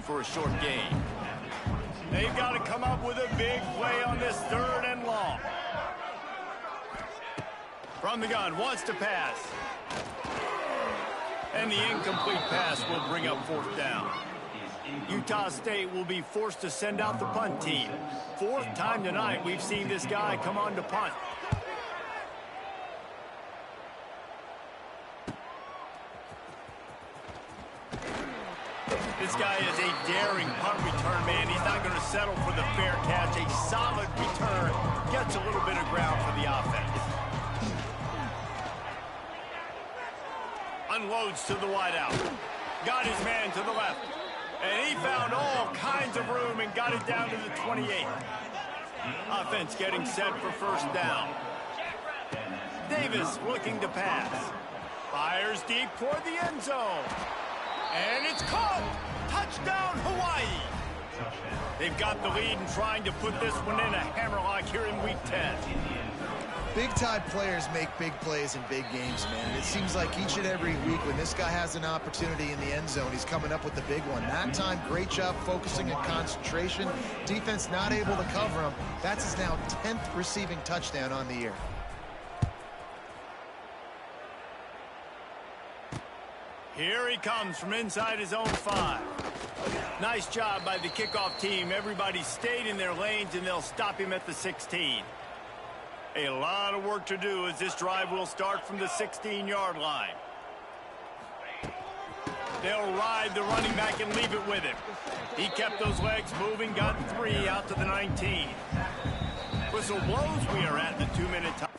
For a short gain. They've got to come up with a big play on this 3rd and long. From the gun, wants to pass. And the incomplete pass will bring up 4th down. Utah State will be forced to send out the punt team. Fourth time tonight we've seen this guy come on to punt. This guy is a daring punt return man. He's not going to settle for the fair catch. A solid return gets a little bit of ground for the offense. Unloads to the wideout. Got his man to the left. And he found all kinds of room and got it down to the 28. Offense getting set for first down. Davis looking to pass. Fires deep toward the end zone. And it's caught. Touchdown, Hawaii. They've got the lead and trying to put this one in a hammerlock here in Week 10. Big-time players make big plays in big games, man. And it seems like each and every week when this guy has an opportunity in the end zone, he's coming up with the big one. That time, great job focusing and concentration. Defense not able to cover him. That's his now 10th receiving touchdown on the year. Here he comes from inside his own 5. Nice job by the kickoff team. Everybody stayed in their lanes, and they'll stop him at the 16. A lot of work to do as this drive will start from the 16-yard line. They'll ride the running back and leave it with him. He kept those legs moving, got 3 out to the 19. Whistle blows. We are at the 2-minute time.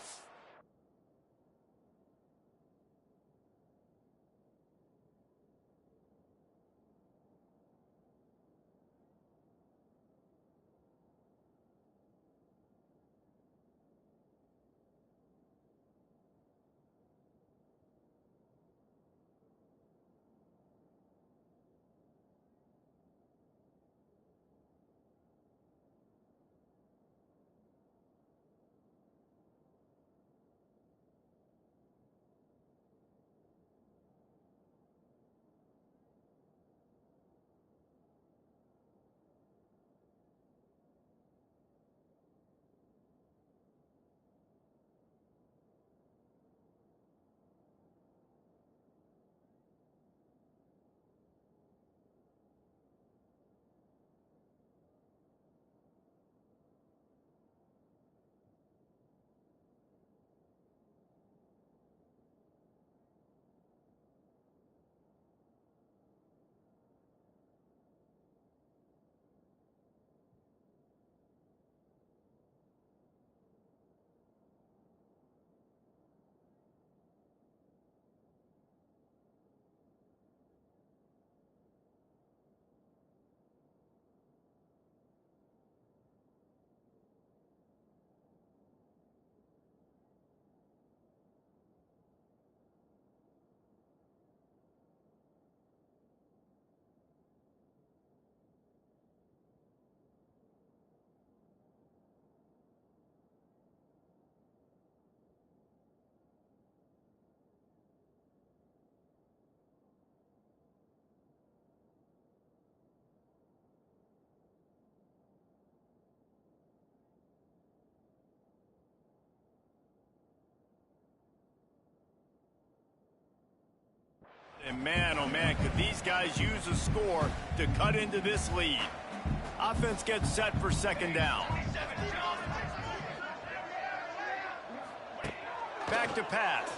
And man, oh man, could these guys use a score to cut into this lead. Offense gets set for second down. Back to pass.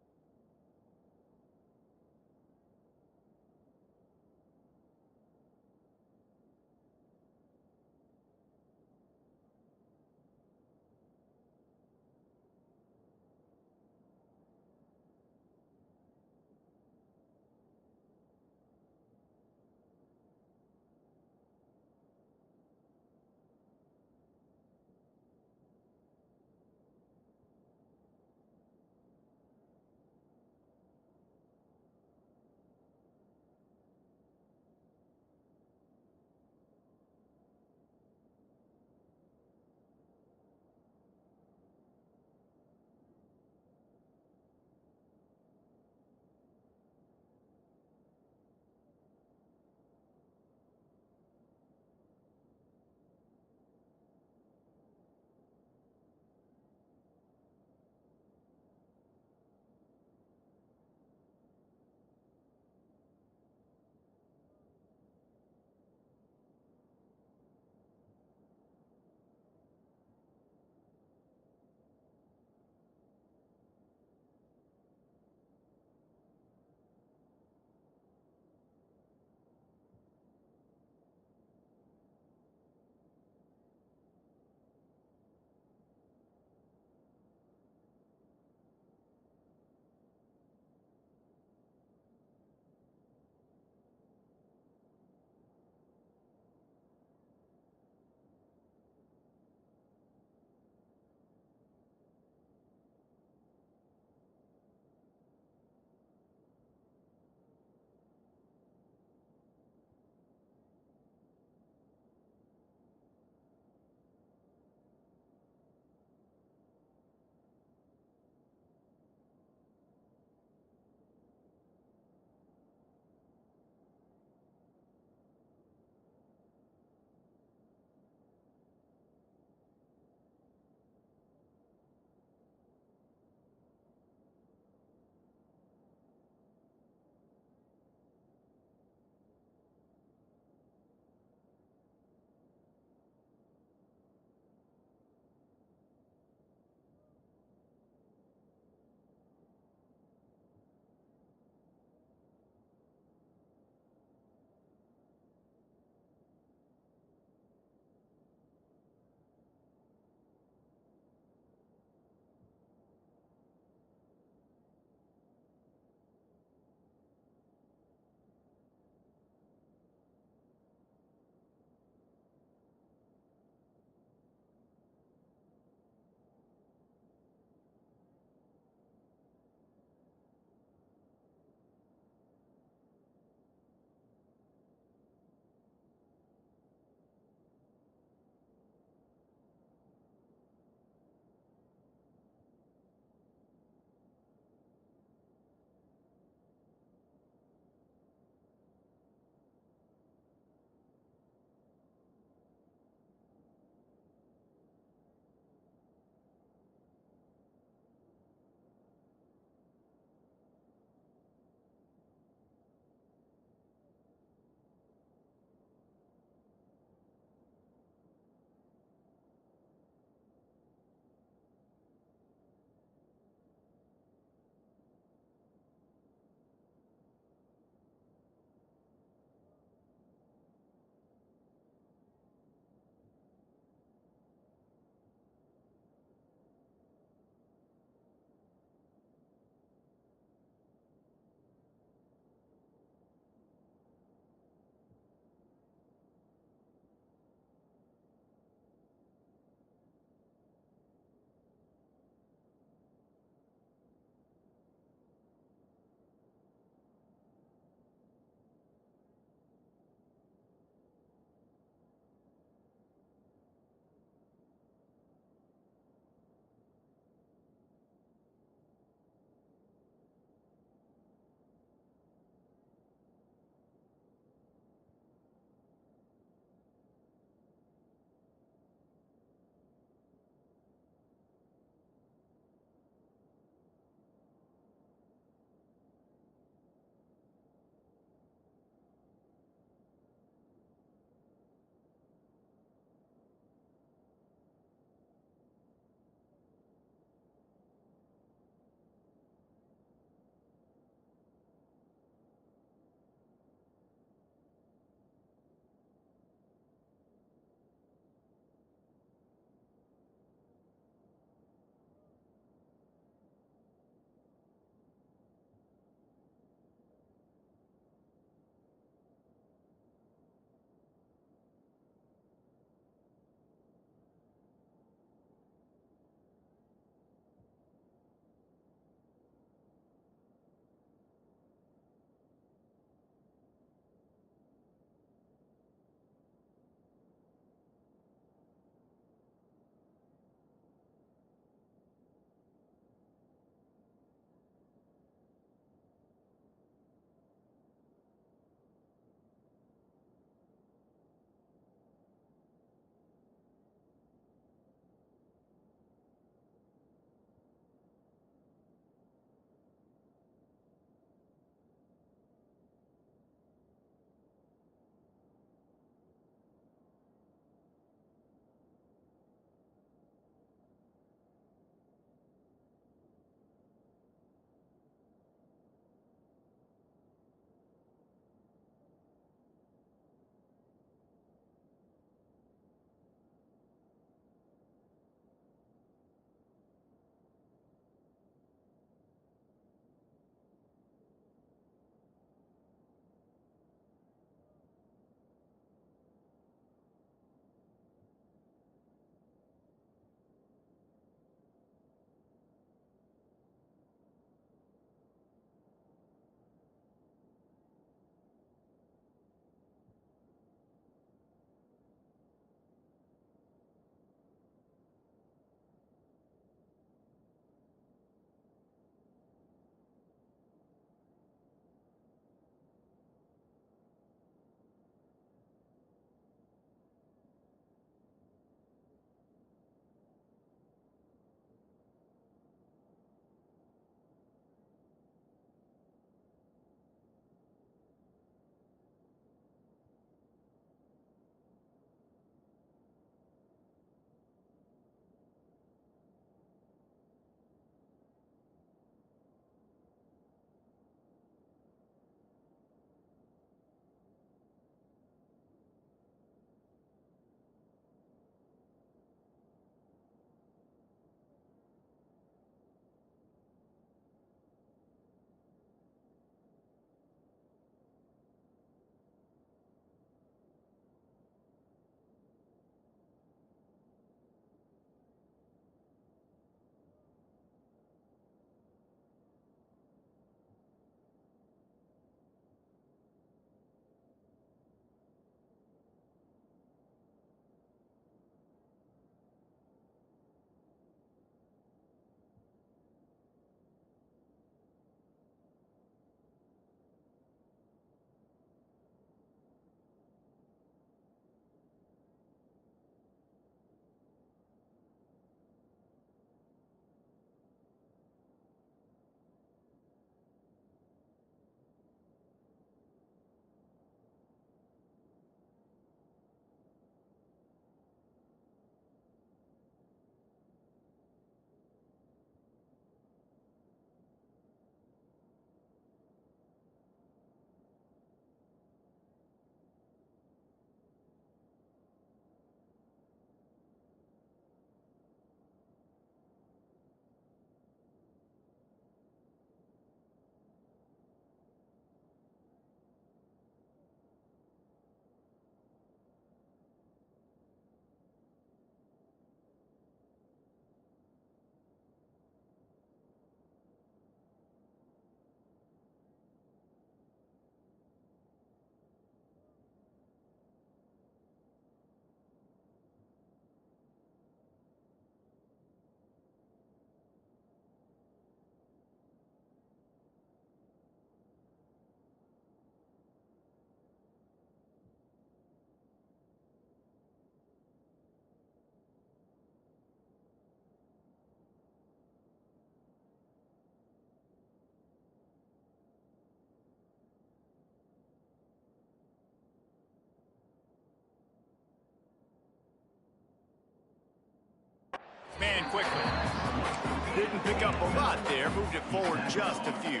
Didn't pick up a lot there, moved it forward just a few.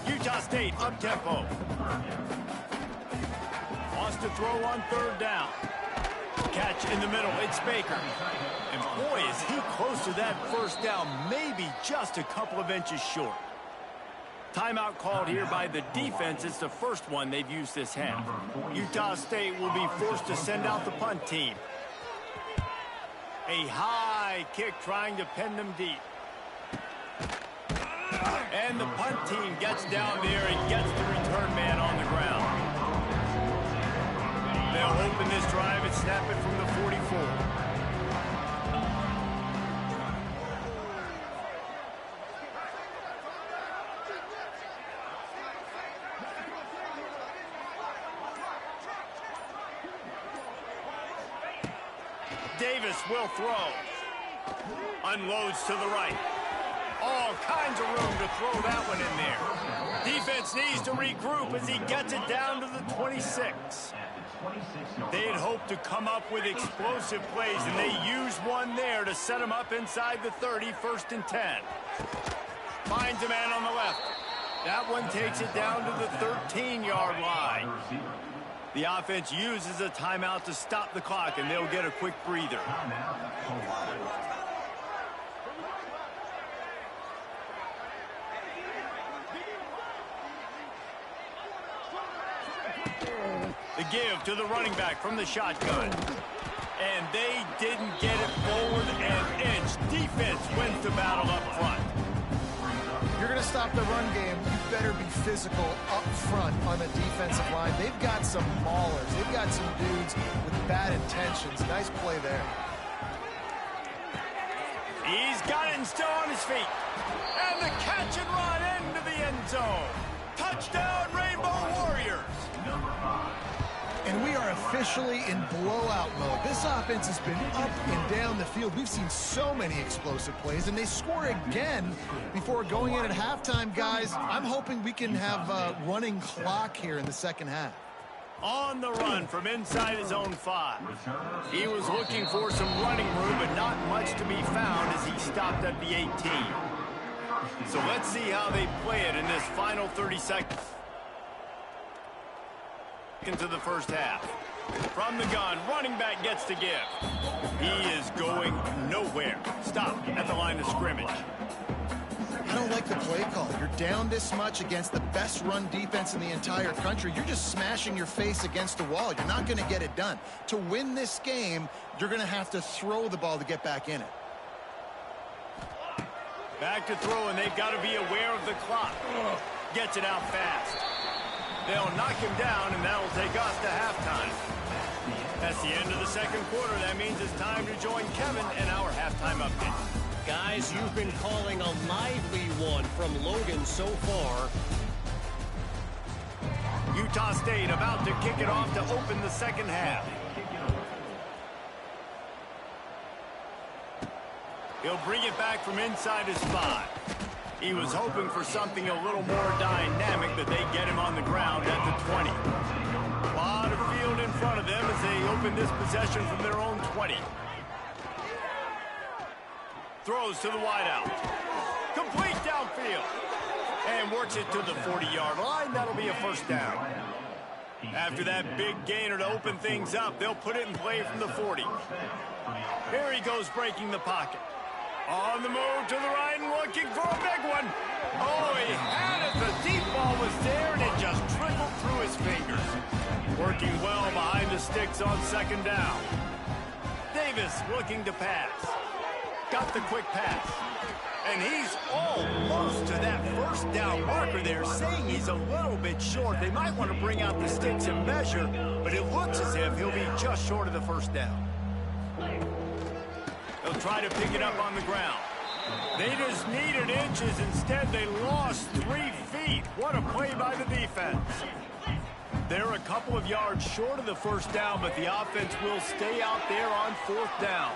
Utah State up-tempo. Wants to throw on third down. Catch in the middle, it's Baker. And boy, is he close to that first down, maybe just a couple of inches short. Timeout called here by the defense. It's the first one they've used this half. Utah State will be forced to send out the punt team. A high kick trying to pen them deep. And the punt team gets down there and gets the return man on the ground. They'll open this drive and snap it from the 44. Davis will throw. Unloads to the right. All kinds of room to throw that one in there. Defense needs to regroup as he gets it down to the 26. They had hoped to come up with explosive plays, and they used one there to set him up inside the 30, 1st and 10. Finds a man on the left. That one takes it down to the 13-yard line. The offense uses a timeout to stop the clock, and they'll get a quick breather. The give to the running back from the shotgun. And they didn't get it forward an inch. Defense wins the battle up front. You're going to stop the run game, you better be physical up front on the defensive line. They've got some maulers. They've got some dudes with bad intentions. Nice play there. He's got it and still on his feet. And the catch and run into the end zone. Touchdown, Rainbow Warriors. And we are officially in blowout mode. This offense has been up and down the field. We've seen so many explosive plays, and they score again before going in at halftime, guys. I'm hoping we can have a running clock here in the second half. On the run from inside his own 5. He was looking for some running room, but not much to be found as he stopped at the 18. So let's see how they play it in this final 30 seconds. Into the first half. From the gun, running back gets to give. He is going nowhere. Stop at the line of scrimmage. I don't like the play call. You're down this much against the best run defense in the entire country. You're just smashing your face against the wall. You're not going to get it done. To win this game, you're going to have to throw the ball to get back in it. Back to throw, and they've got to be aware of the clock. Gets it out fast. They'll knock him down, and that'll take us to halftime. That's the end of the second quarter. That means it's time to join Kevin in our halftime update. Guys, you've been calling a lively one from Logan so far. Utah State about to kick it off to open the second half. He'll bring it back from inside his 5. He was hoping for something a little more dynamic, but they get him on the ground at the 20. A lot of field in front of them as they open this possession from their own 20. Throws to the wideout. Complete downfield. And works it to the 40-yard line. That'll be a first down. After that big gainer to open things up, they'll put it in play from the 40. Here he goes breaking the pocket. On the move to the right and looking for a big one. Oh, he had it. The deep ball was there, and it just trickled through his fingers. Working well behind the sticks on second down. Davis looking to pass. Got the quick pass. And he's almost to that first down marker there, saying he's a little bit short. They might want to bring out the sticks and measure, but it looks as if he'll be just short of the first down. They'll try to pick it up on the ground. They just needed inches. Instead, they lost 3 feet. What a play by the defense. They're a couple of yards short of the first down, but the offense will stay out there on 4th down.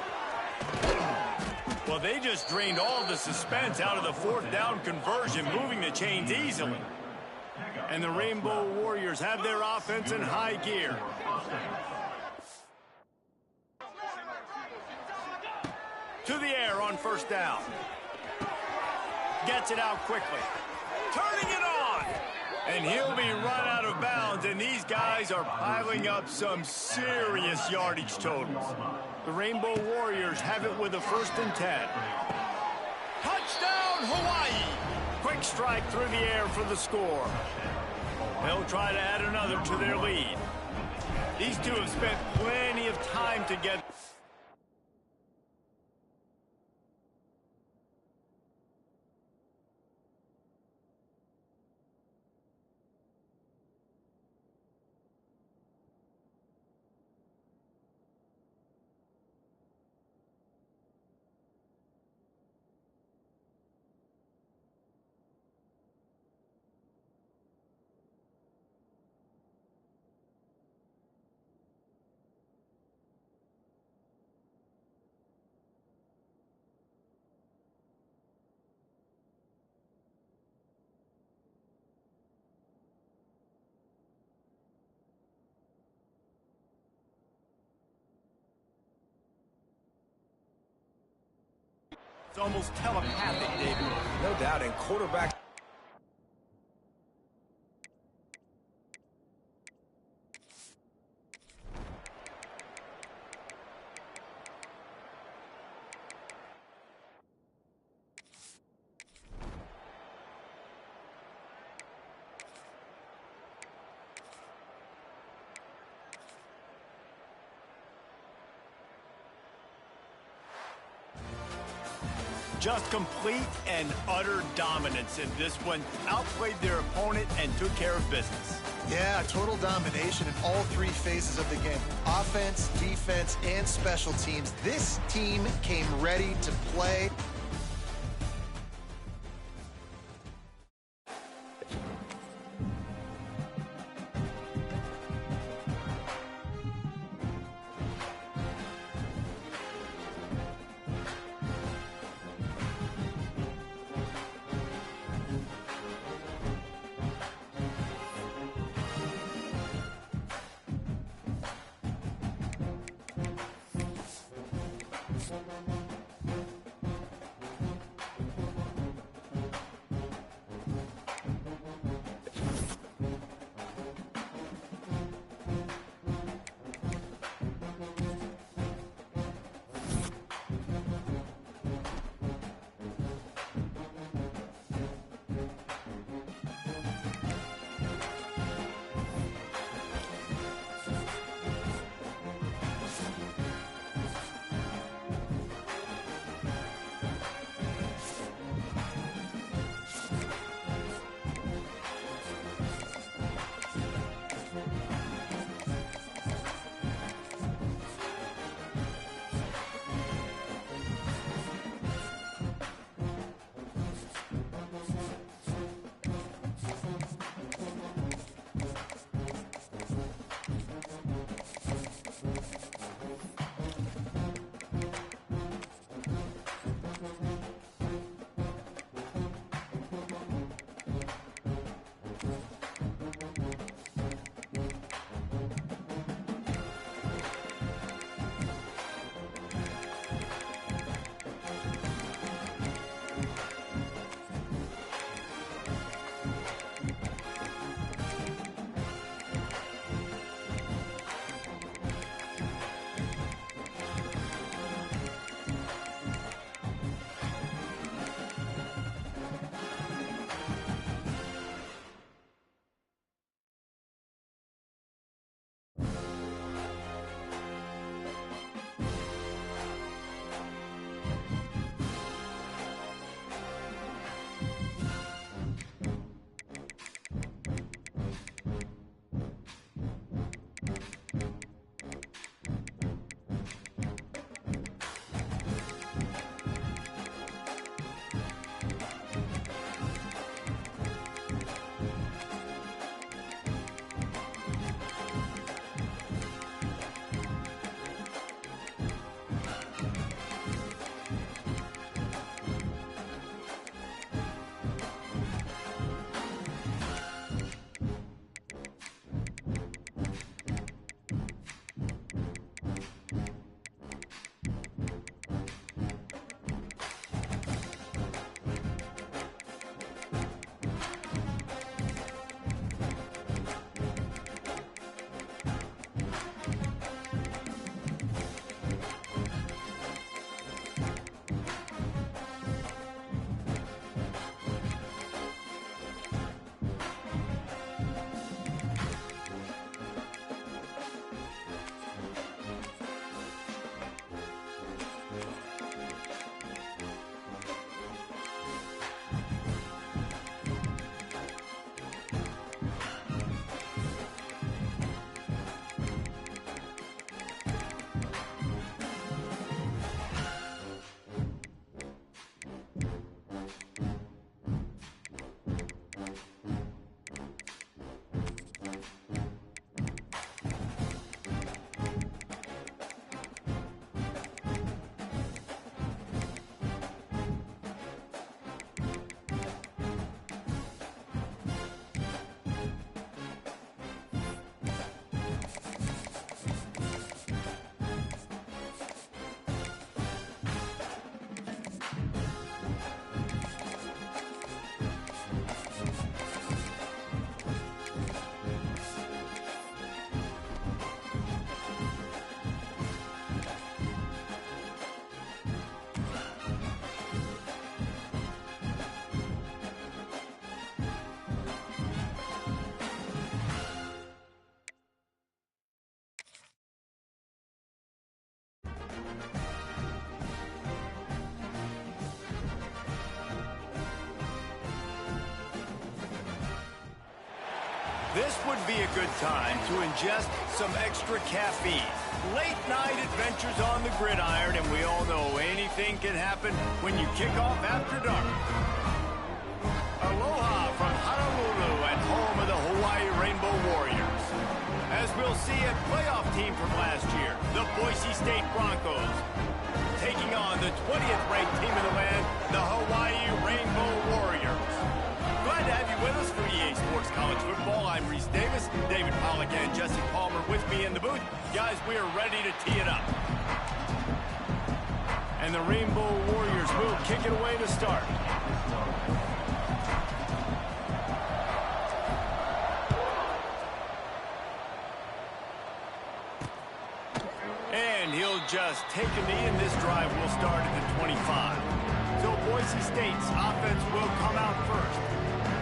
Well, they just drained all the suspense out of the 4th down conversion, moving the chains easily. And the Rainbow Warriors have their offense in high gear. To the air on first down. gets it out quickly. Turning it on. And he'll be run out of bounds, and these guys are piling up some serious yardage totals. The Rainbow Warriors have it with a 1st and 10. Touchdown, Hawaii! Quick strike through the air for the score. They'll try to add another to their lead. These two have spent plenty of time together. It's almost telepathic, David. No doubt, and quarterback. Just complete and utter dominance in this one. Outplayed their opponent and took care of business. Yeah, total domination in all 3 phases of the game. Offense, defense, and special teams. This team came ready to play. This would be a good time to ingest some extra caffeine. Late night adventures on the gridiron, and we all know anything can happen when you kick off after dark. Aloha from Honolulu and home of the Hawaii Rainbow Warriors. As we'll see, a playoff team from last year, the Boise State Broncos, taking on the 20th ranked team in the land, the Hawaii Rainbow Warriors. Glad to have you with us for EA Sports College Football. I'm Reese Davis, David Pollack and Jesse Palmer with me in the booth. Guys, we are ready to tee it up. And the Rainbow Warriors will kick it away to start. And he'll just take a knee, and this drive will start at the 25. So Boise State's offense will come out first.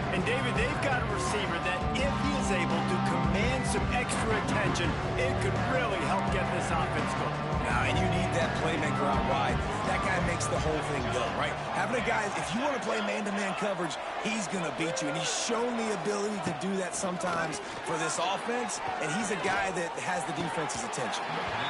And David, they've got a receiver that if he is able to command some extra attention, it could really help get this offense going. And you need that playmaker out wide. That guy makes the whole thing go, right? Having a guy, if you want to play man-to-man coverage, he's going to beat you. And he's shown the ability to do that sometimes for this offense. And he's a guy that has the defense's attention.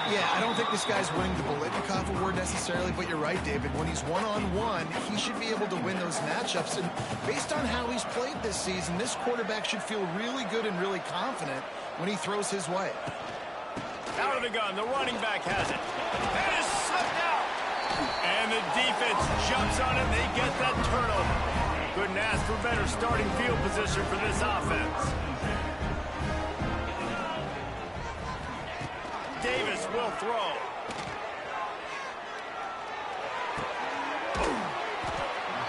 Yeah, I don't think this guy's winning the Bolitnikov award necessarily, but you're right, David. When he's one-on-one, he should be able to win those matchups. And based on how he's played this season, this quarterback should feel really good and really confident when he throws his way. Out of the gun, the running back has it. That is slipped out. And the defense jumps on it. They get that turnover. Couldn't ask for better starting field position for this offense. Davis will throw.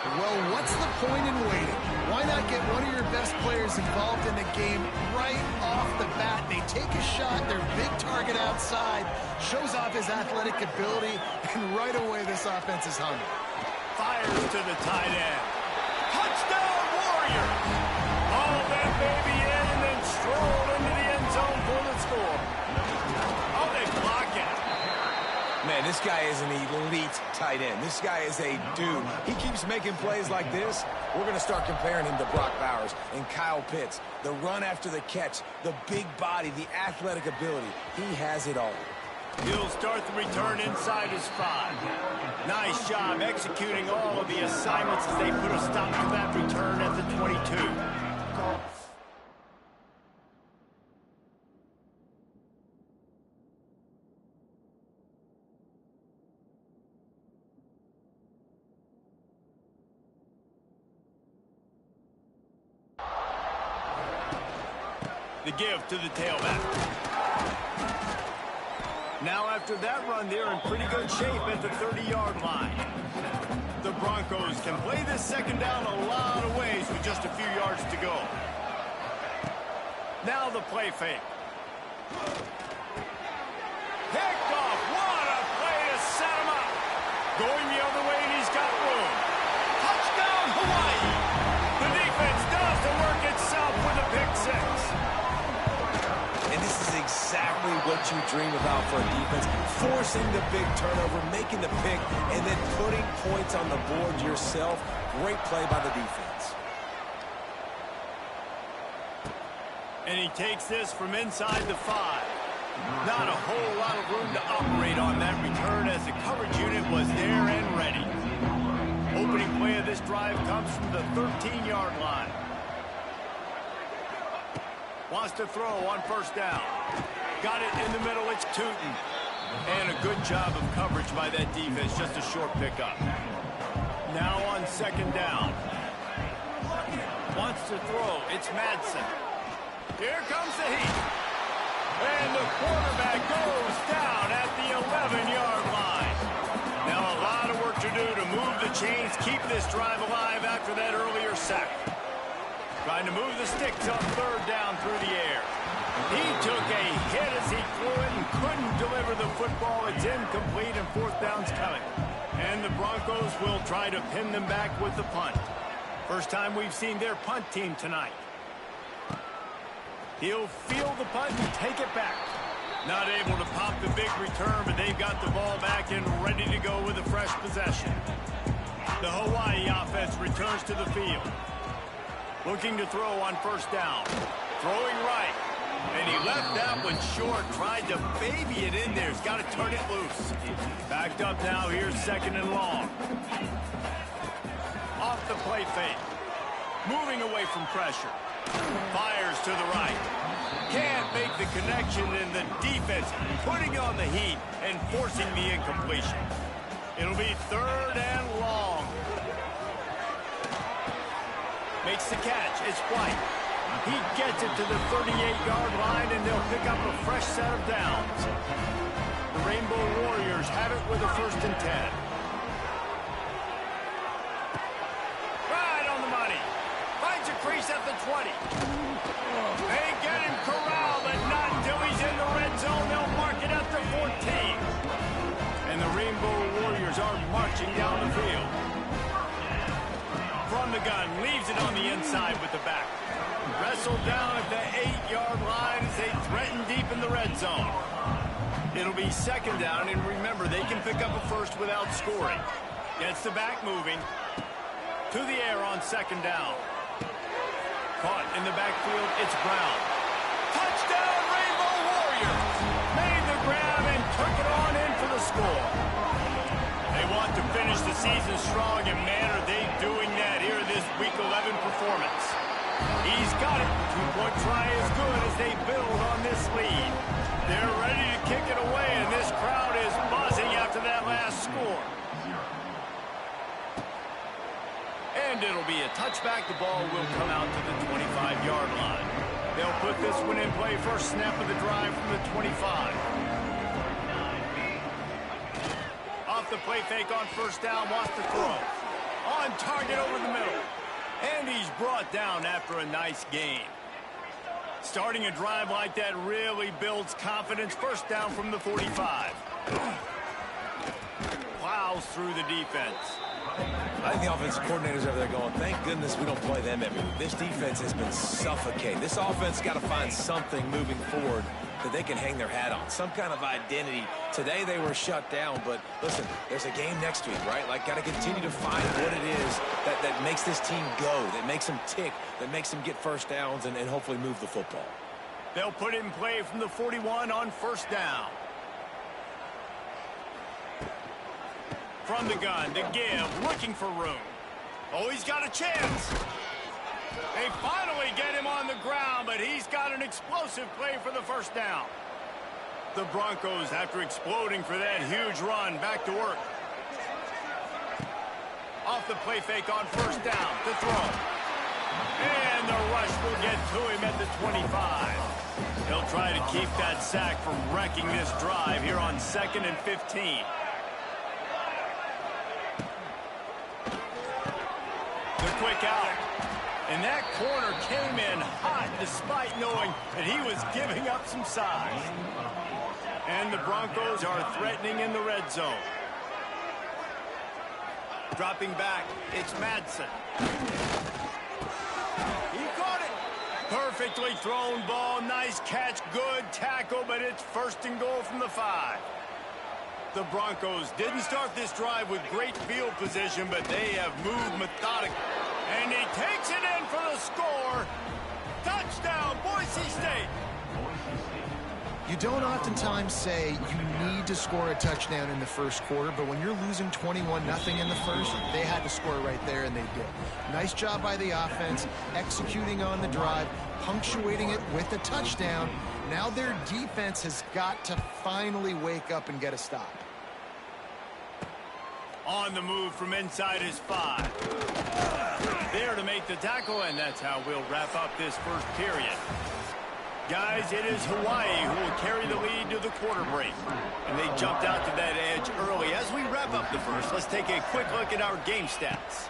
Well, what's the point in waiting? Why not get one of your best players involved in the game right off the bat? They take a shot, their big target outside, shows off his athletic ability, and right away this offense is humming. Fires to the tight end. Touchdown, Warriors! All that baby in and then strolled into the end zone for the score. Oh, they block it. Man, this guy is an elite tight end. This guy is a dude. He keeps making plays like this. We're going to start comparing him to Brock Bowers and Kyle Pitts. The run after the catch, the big body, the athletic ability. He has it all. He'll start the return inside his 5. Nice job executing all of the assignments as they put a stop to that return at the 22. The give to the tailback. Now after that run, they're in pretty good shape at the 30-yard line. The Broncos can play this second down a lot of ways with just a few yards to go. Now the play fake. Picked off. What a play to set him up. Going the other way, and he's got room. Touchdown, Hawaii. The defense does the work itself with a pick 6. And this is exactly what you dream about for a defense. Forcing the big turnover, making the pick, and then putting points on the board yourself. Great play by the defense. And he takes this from inside the 5. Not a whole lot of room to operate on that return as the coverage unit was there and ready. Opening play of this drive comes from the 13-yard line. Wants to throw on first down. Got it in the middle. It's Tootin. And a good job of coverage by that defense. Just a short pickup. Now on second down. Wants to throw. It's Madsen. Here comes the heat. And the quarterback goes down at the 11-yard line. Now a lot of work to do to move the chains, keep this drive alive after that earlier sack. Trying to move the sticks on third down through the air. He took a hit as he threw it and couldn't deliver the football. It's incomplete and fourth down's coming. And the Broncos will try to pin them back with the punt. First time we've seen their punt team tonight. He'll field the punt and take it back. Not able to pop the big return, but they've got the ball back and ready to go with a fresh possession. The Hawaii offense returns to the field. Looking to throw on first down. Throwing right. And he left that one short, tried to baby it in there. He's got to turn it loose. Backed up now, here's 2nd and long. Off the play fake. Moving away from pressure. Fires to the right. Can't make the connection, and the defense putting on the heat and forcing the incompletion. It'll be 3rd and long. Makes the catch. It's White. He gets it to the 38-yard line, and they'll pick up a fresh set of downs. The Rainbow Warriors have it with a 1st and 10. Right on the money. Finds a crease at the 20. They get him corralled, but not until he's in the red zone. They'll mark it at the 14. And the Rainbow Warriors are marching down the field. From the gun, leaves it on the inside with the back. Wrestled down at the 8-yard line as they threaten deep in the red zone. It'll be 2nd down, and remember, they can pick up a 1st without scoring. Gets the back moving. To the air on 2nd down. Caught in the backfield, it's Brown. Touchdown, Rainbow Warriors! Made the grab and took it on in for the score. They want to finish the season strong, and man, are they doing that here in this Week 11 performance. He's got it. 2-point try is good as they build on this lead. They're ready to kick it away, and this crowd is buzzing after that last score. And it'll be a touchback. The ball will come out to the 25-yard line. They'll put this one in play. First snap of the drive from the 25. Off the play fake on 1st down. Wants to throw. On target over the middle. And he's brought down after a nice gain. Starting a drive like that really builds confidence. 1st down from the 45. Plows through the defense. I think the offensive coordinators over there going, thank goodness we don't play them every week. This defense has been suffocating. This offense got to find something moving forward that they can hang their hat on, some kind of identity. Today they were shut down, but listen, there's a game next week, right? Like, got to continue to find what it is that makes this team go, that makes them tick, that makes them get 1st downs and hopefully move the football. They'll put it in play from the 41 on 1st down. From the gun, to give, looking for room. Oh, he's got a chance. They finally get him on the ground, but he's got an explosive play for the 1st down. The Broncos, after exploding for that huge run, back to work. Off the play fake on 1st down to throw. And the rush will get to him at the 25. He'll try to keep that sack from wrecking this drive here on 2nd and 15. The quick out. And that corner came in hot despite knowing that he was giving up some size. And the Broncos are threatening in the red zone. Dropping back, it's Madsen. He caught it. Perfectly thrown ball, nice catch, good tackle, but it's 1st and goal from the 5. The Broncos didn't start this drive with great field position, but they have moved methodically. And he takes it in for the score. Touchdown, Boise State. You don't oftentimes say you need to score a touchdown in the 1st quarter, but when you're losing 21-0 in the 1st, they had to score right there, and they did. Nice job by the offense, executing on the drive, punctuating it with a touchdown. Now their defense has got to finally wake up and get a stop. On the move from inside his 5. There to make the tackle, and that's how we'll wrap up this 1st period. Guys, it is Hawaii who will carry the lead to the quarter break. And they jumped out to that edge early. As we wrap up the 1st, let's take a quick look at our game stats.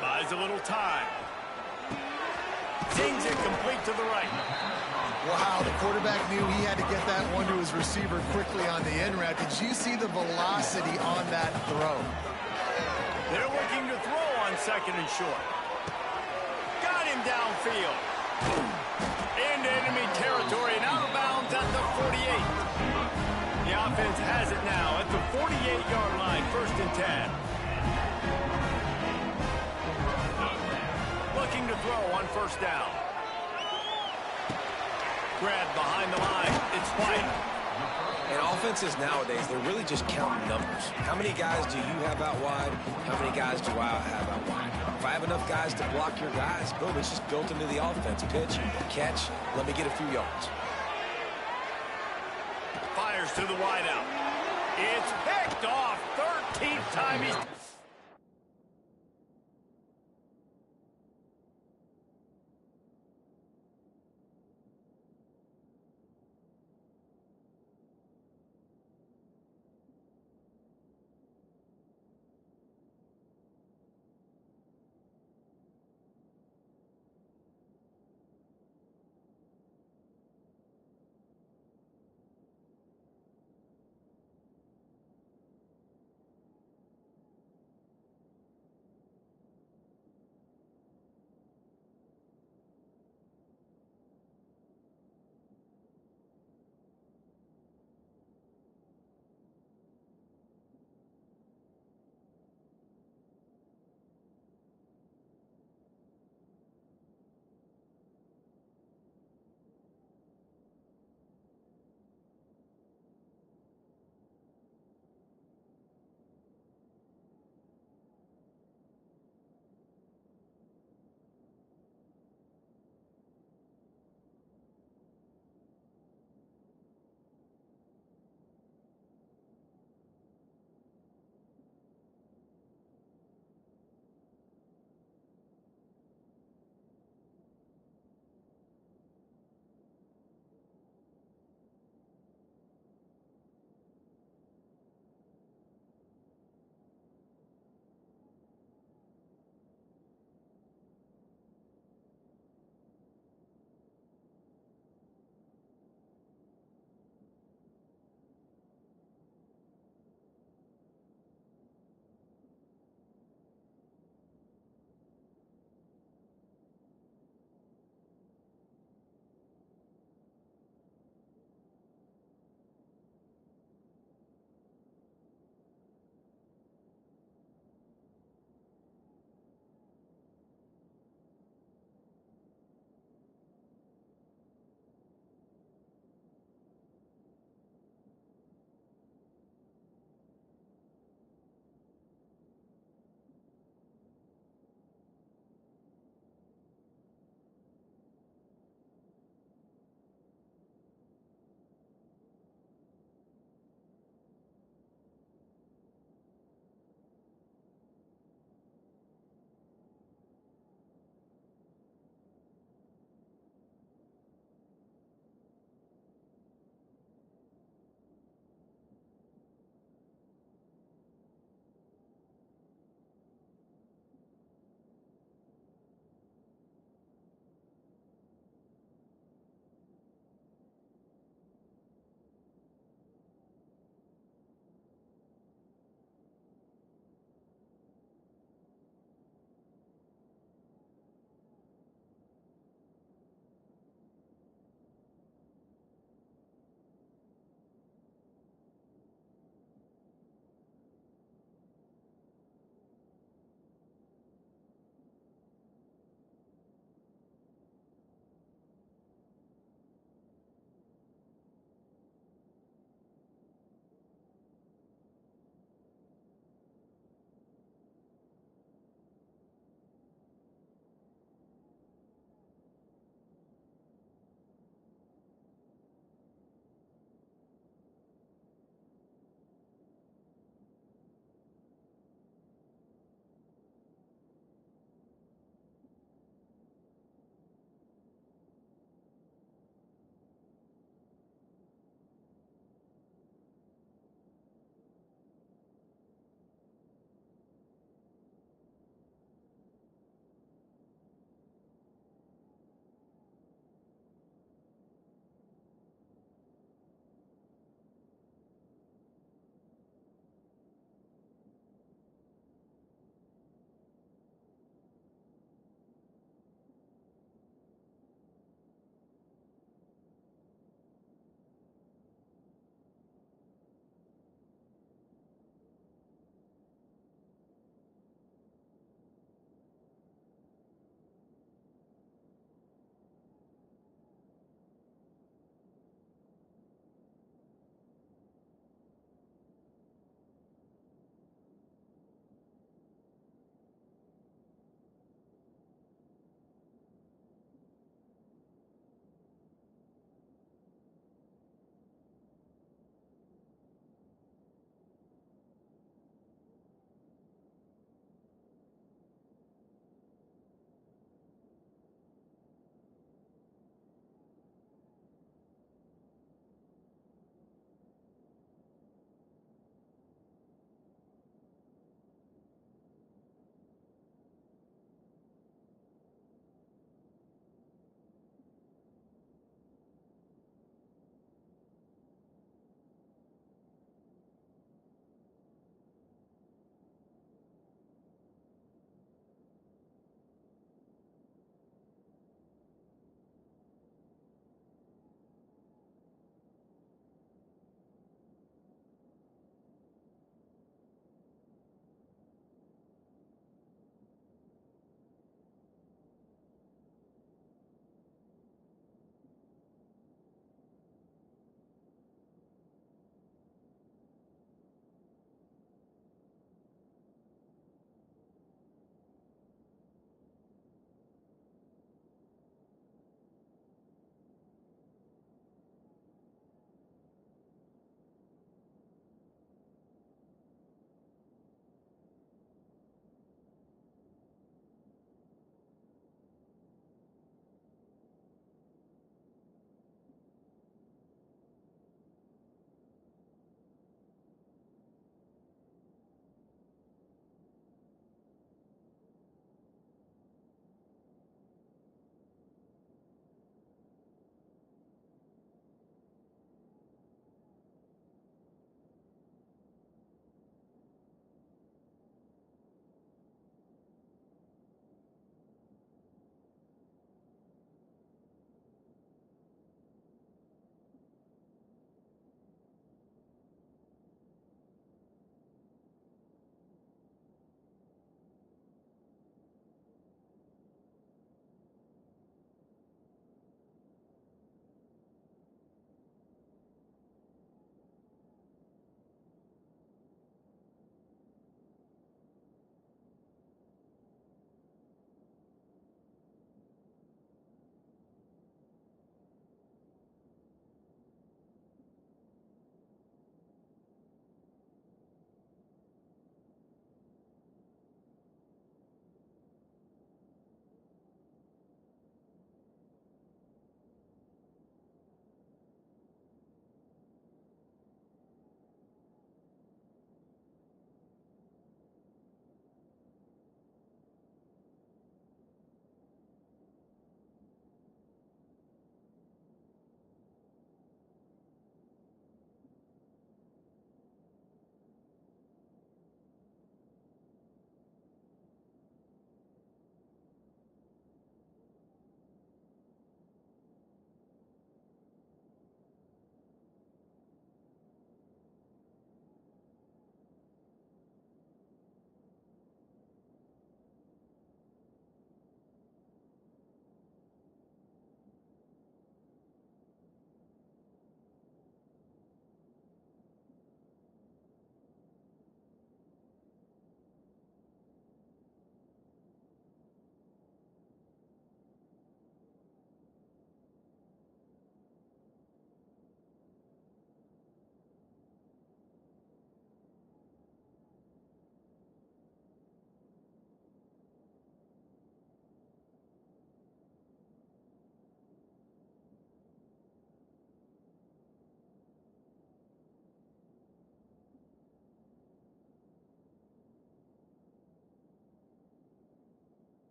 Buys a little time. Zings it complete to the right. Wow, the quarterback knew he had to get that one to his receiver quickly on the in route. Did you see the velocity on that throw? They're looking to throw on 2nd and short. Got him downfield. Into enemy territory and out of bounds at the 48. The offense has it now at the 48-yard line, 1st and 10. Looking to throw on 1st down. grab behind the line. It's White. And offenses nowadays, they're really just counting numbers. How many guys do you have out wide? How many guys do I have out wide? If I have enough guys to block your guys, boom, it's just built into the offense. Pitch, catch, let me get a few yards. Fires to the wideout. It's picked off. 13th time he's...